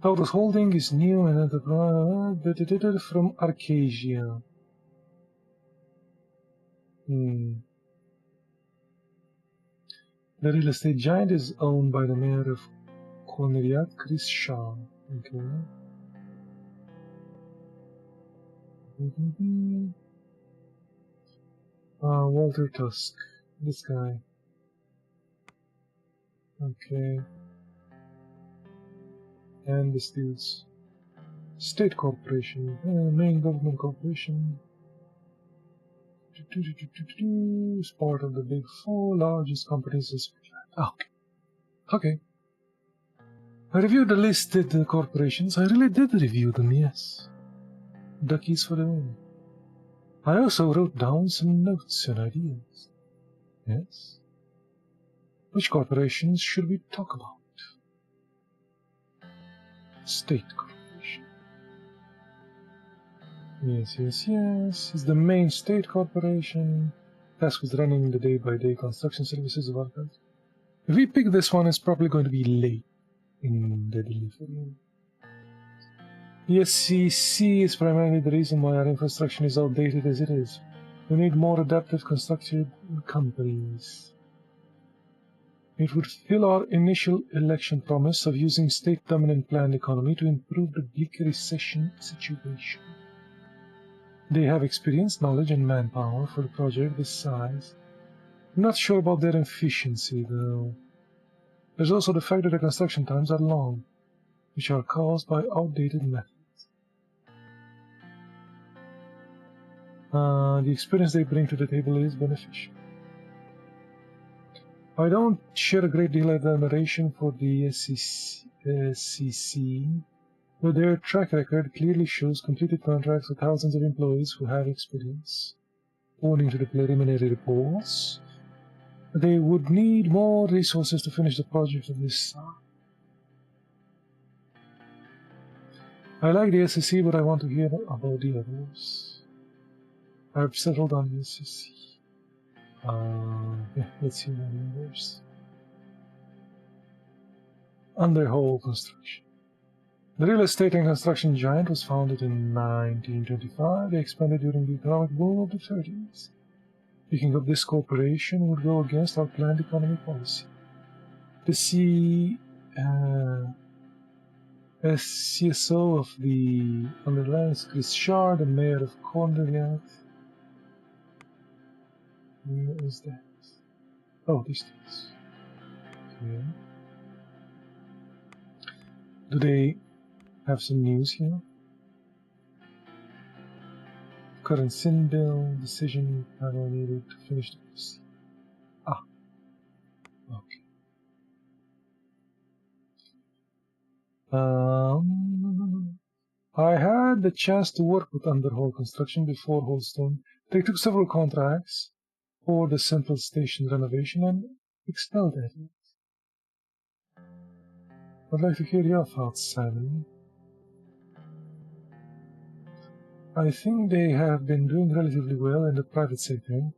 Taurus Holding is new and enterprise from Arcasia. The real estate giant is owned by the mayor of Corneriat, Chris Shaw. Okay. Walter Tusk. This guy. Okay. And this dude's state corporation, main government corporation. Is part of the big four largest companies in Switzerland. Okay. I reviewed the listed corporations. I really did review them, yes. Duckies for the win. I also wrote down some notes and ideas. Yes? Which corporations should we talk about? State corporation. Yes. It's the main state corporation. Tasked with running the day-by-day construction services of our country. If we pick this one, it's probably going to be late in the delivery. The SCC is primarily the reason why our infrastructure is outdated as it is. We need more adaptive constructed companies. It would fill our initial election promise of using state-dominant planned economy to improve the bleak recession situation. They have experience, knowledge, and manpower for a project this size. I'm not sure about their efficiency, though. There's also the fact that the construction times are long, which are caused by outdated methods. The experience they bring to the table is beneficial. I don't share a great deal of admiration for the SCC, but their track record clearly shows completed contracts with thousands of employees who have experience. According to the preliminary reports, they would need more resources to finish the project of this size. I like the SCC, but I want to hear about the others. I've settled on the SCC. Let's see what the others. Underhaul construction. The real estate and construction giant was founded in 1925. They expanded during the economic boom of the 30s. Picking up this corporation would go against our planned economic policy. The CSO of the Underlands, Chris Shaw, the mayor of Corneriat. Where is that? Oh, this is. Okay. Do they have some news here? Current sin bill decision panel needed to finish the procedure. Okay. I had the chance to work with Underhaul Construction before Holstone. They took several contracts for the Central Station renovation and excelled at it. I'd like to hear your thoughts, Simon. I think they have been doing relatively well in the private sector,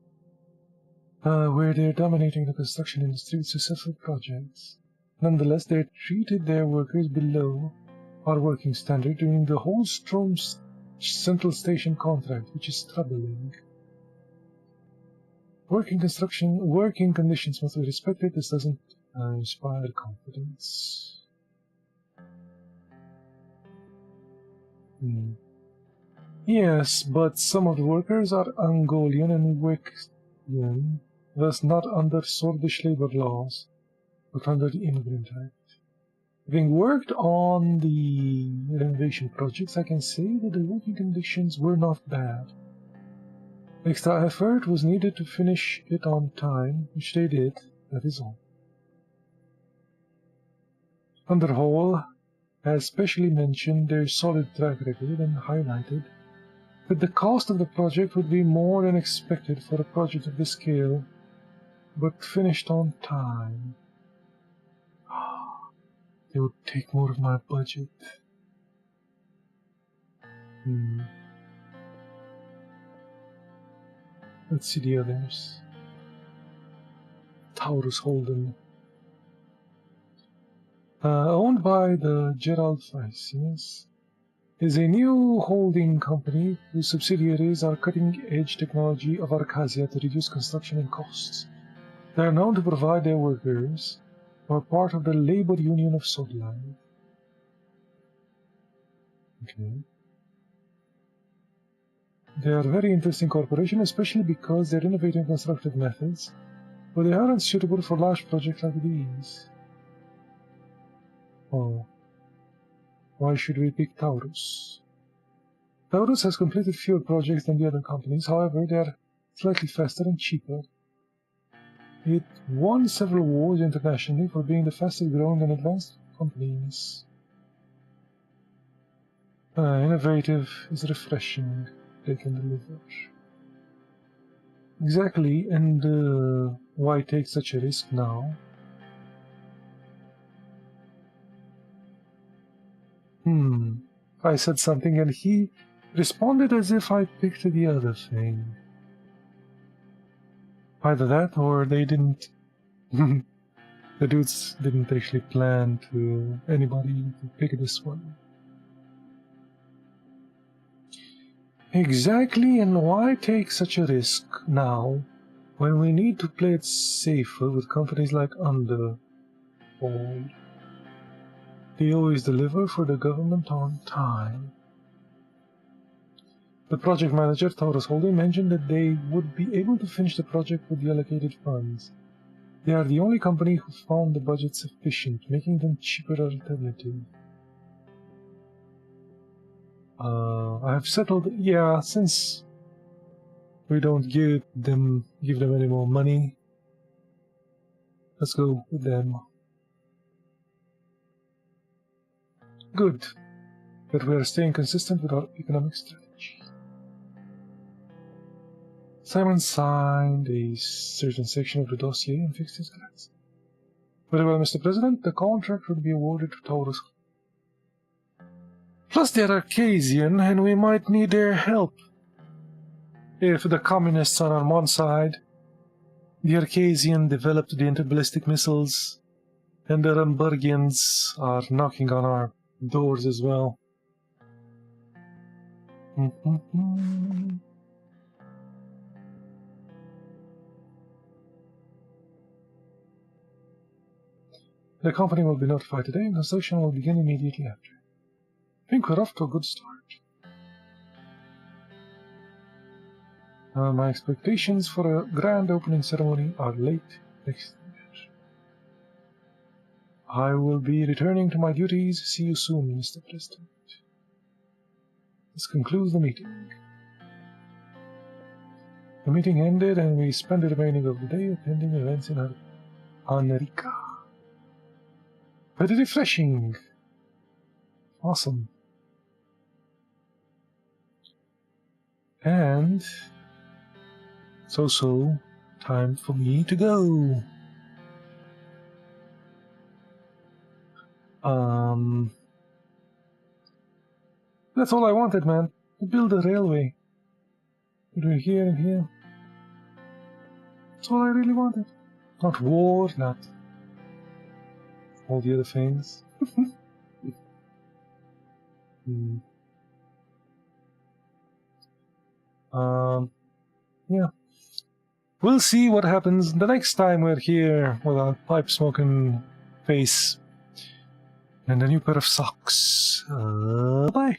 where they're dominating the construction industry with successful projects. Nonetheless, they treated their workers below our working standard during the Holstrom Central Station contract, which is troubling. Working conditions must be respected. This doesn't inspire confidence. Yes, but some of the workers are Angolian and Wixian, thus not under Sorbish labor laws, but under the Immigrant Act. Having worked on the renovation projects, I can say that the working conditions were not bad. Extra effort was needed to finish it on time, which they did, that is all. Underhaul has specially mentioned their solid track record and highlighted that the cost of the project would be more than expected for a project of this scale, but finished on time. They would take more of my budget. Let's see the others. Taurus Holden. Owned by the Gerald Weiss, yes, is a new holding company whose subsidiaries are cutting-edge technology of Arcasia to reduce construction and costs. They are known to provide their workers who are part of the labor union of Sodline. Okay. They are a very interesting corporation, especially because they're innovating constructive methods, but they aren't suitable for large projects like these. Oh. Why should we pick Taurus? Taurus has completed fewer projects than the other companies, however, they are slightly faster and cheaper. It won several awards internationally for being the fastest growing and advanced companies. Innovative is refreshing. They can deliver. Exactly, and why take such a risk now? I said something and he responded as if I picked the other thing. Either that or they didn't... the dudes didn't actually plan to anybody to pick this one. Exactly, and why take such a risk now when we need to play it safer with companies like Underhold? They always deliver for the government on time. The project manager, Taurus Holding, mentioned that they would be able to finish the project with the allocated funds. They are the only company who found the budget sufficient, making them cheaper alternative. I have settled, yeah, since we don't give them any more money, let's go with them. Good, but we are staying consistent with our economic strategy. Simon signed a certain section of the dossier and fixed his glass. Very well, Mr. President, the contract would be awarded to Taurus. Plus they're Arcasian, and we might need their help. If the communists are on one side, the Arcasian developed the interballistic missiles, and the Ramburgians are knocking on our doors as well. The company will be notified today, and construction will begin immediately after. I think we're off to a good start. My expectations for a grand opening ceremony are late next year. I will be returning to my duties. See you soon, Mr. President. This concludes the meeting. The meeting ended, and we spent the remaining of the day attending events in Anrica. Very refreshing. Awesome. And so time for me to go. That's all I wanted, man. To build a railway. Between here and here. That's all I really wanted. Not war, not all the other things. Yeah. We'll see what happens the next time we're here with our pipe-smoking face and a new pair of socks. Bye.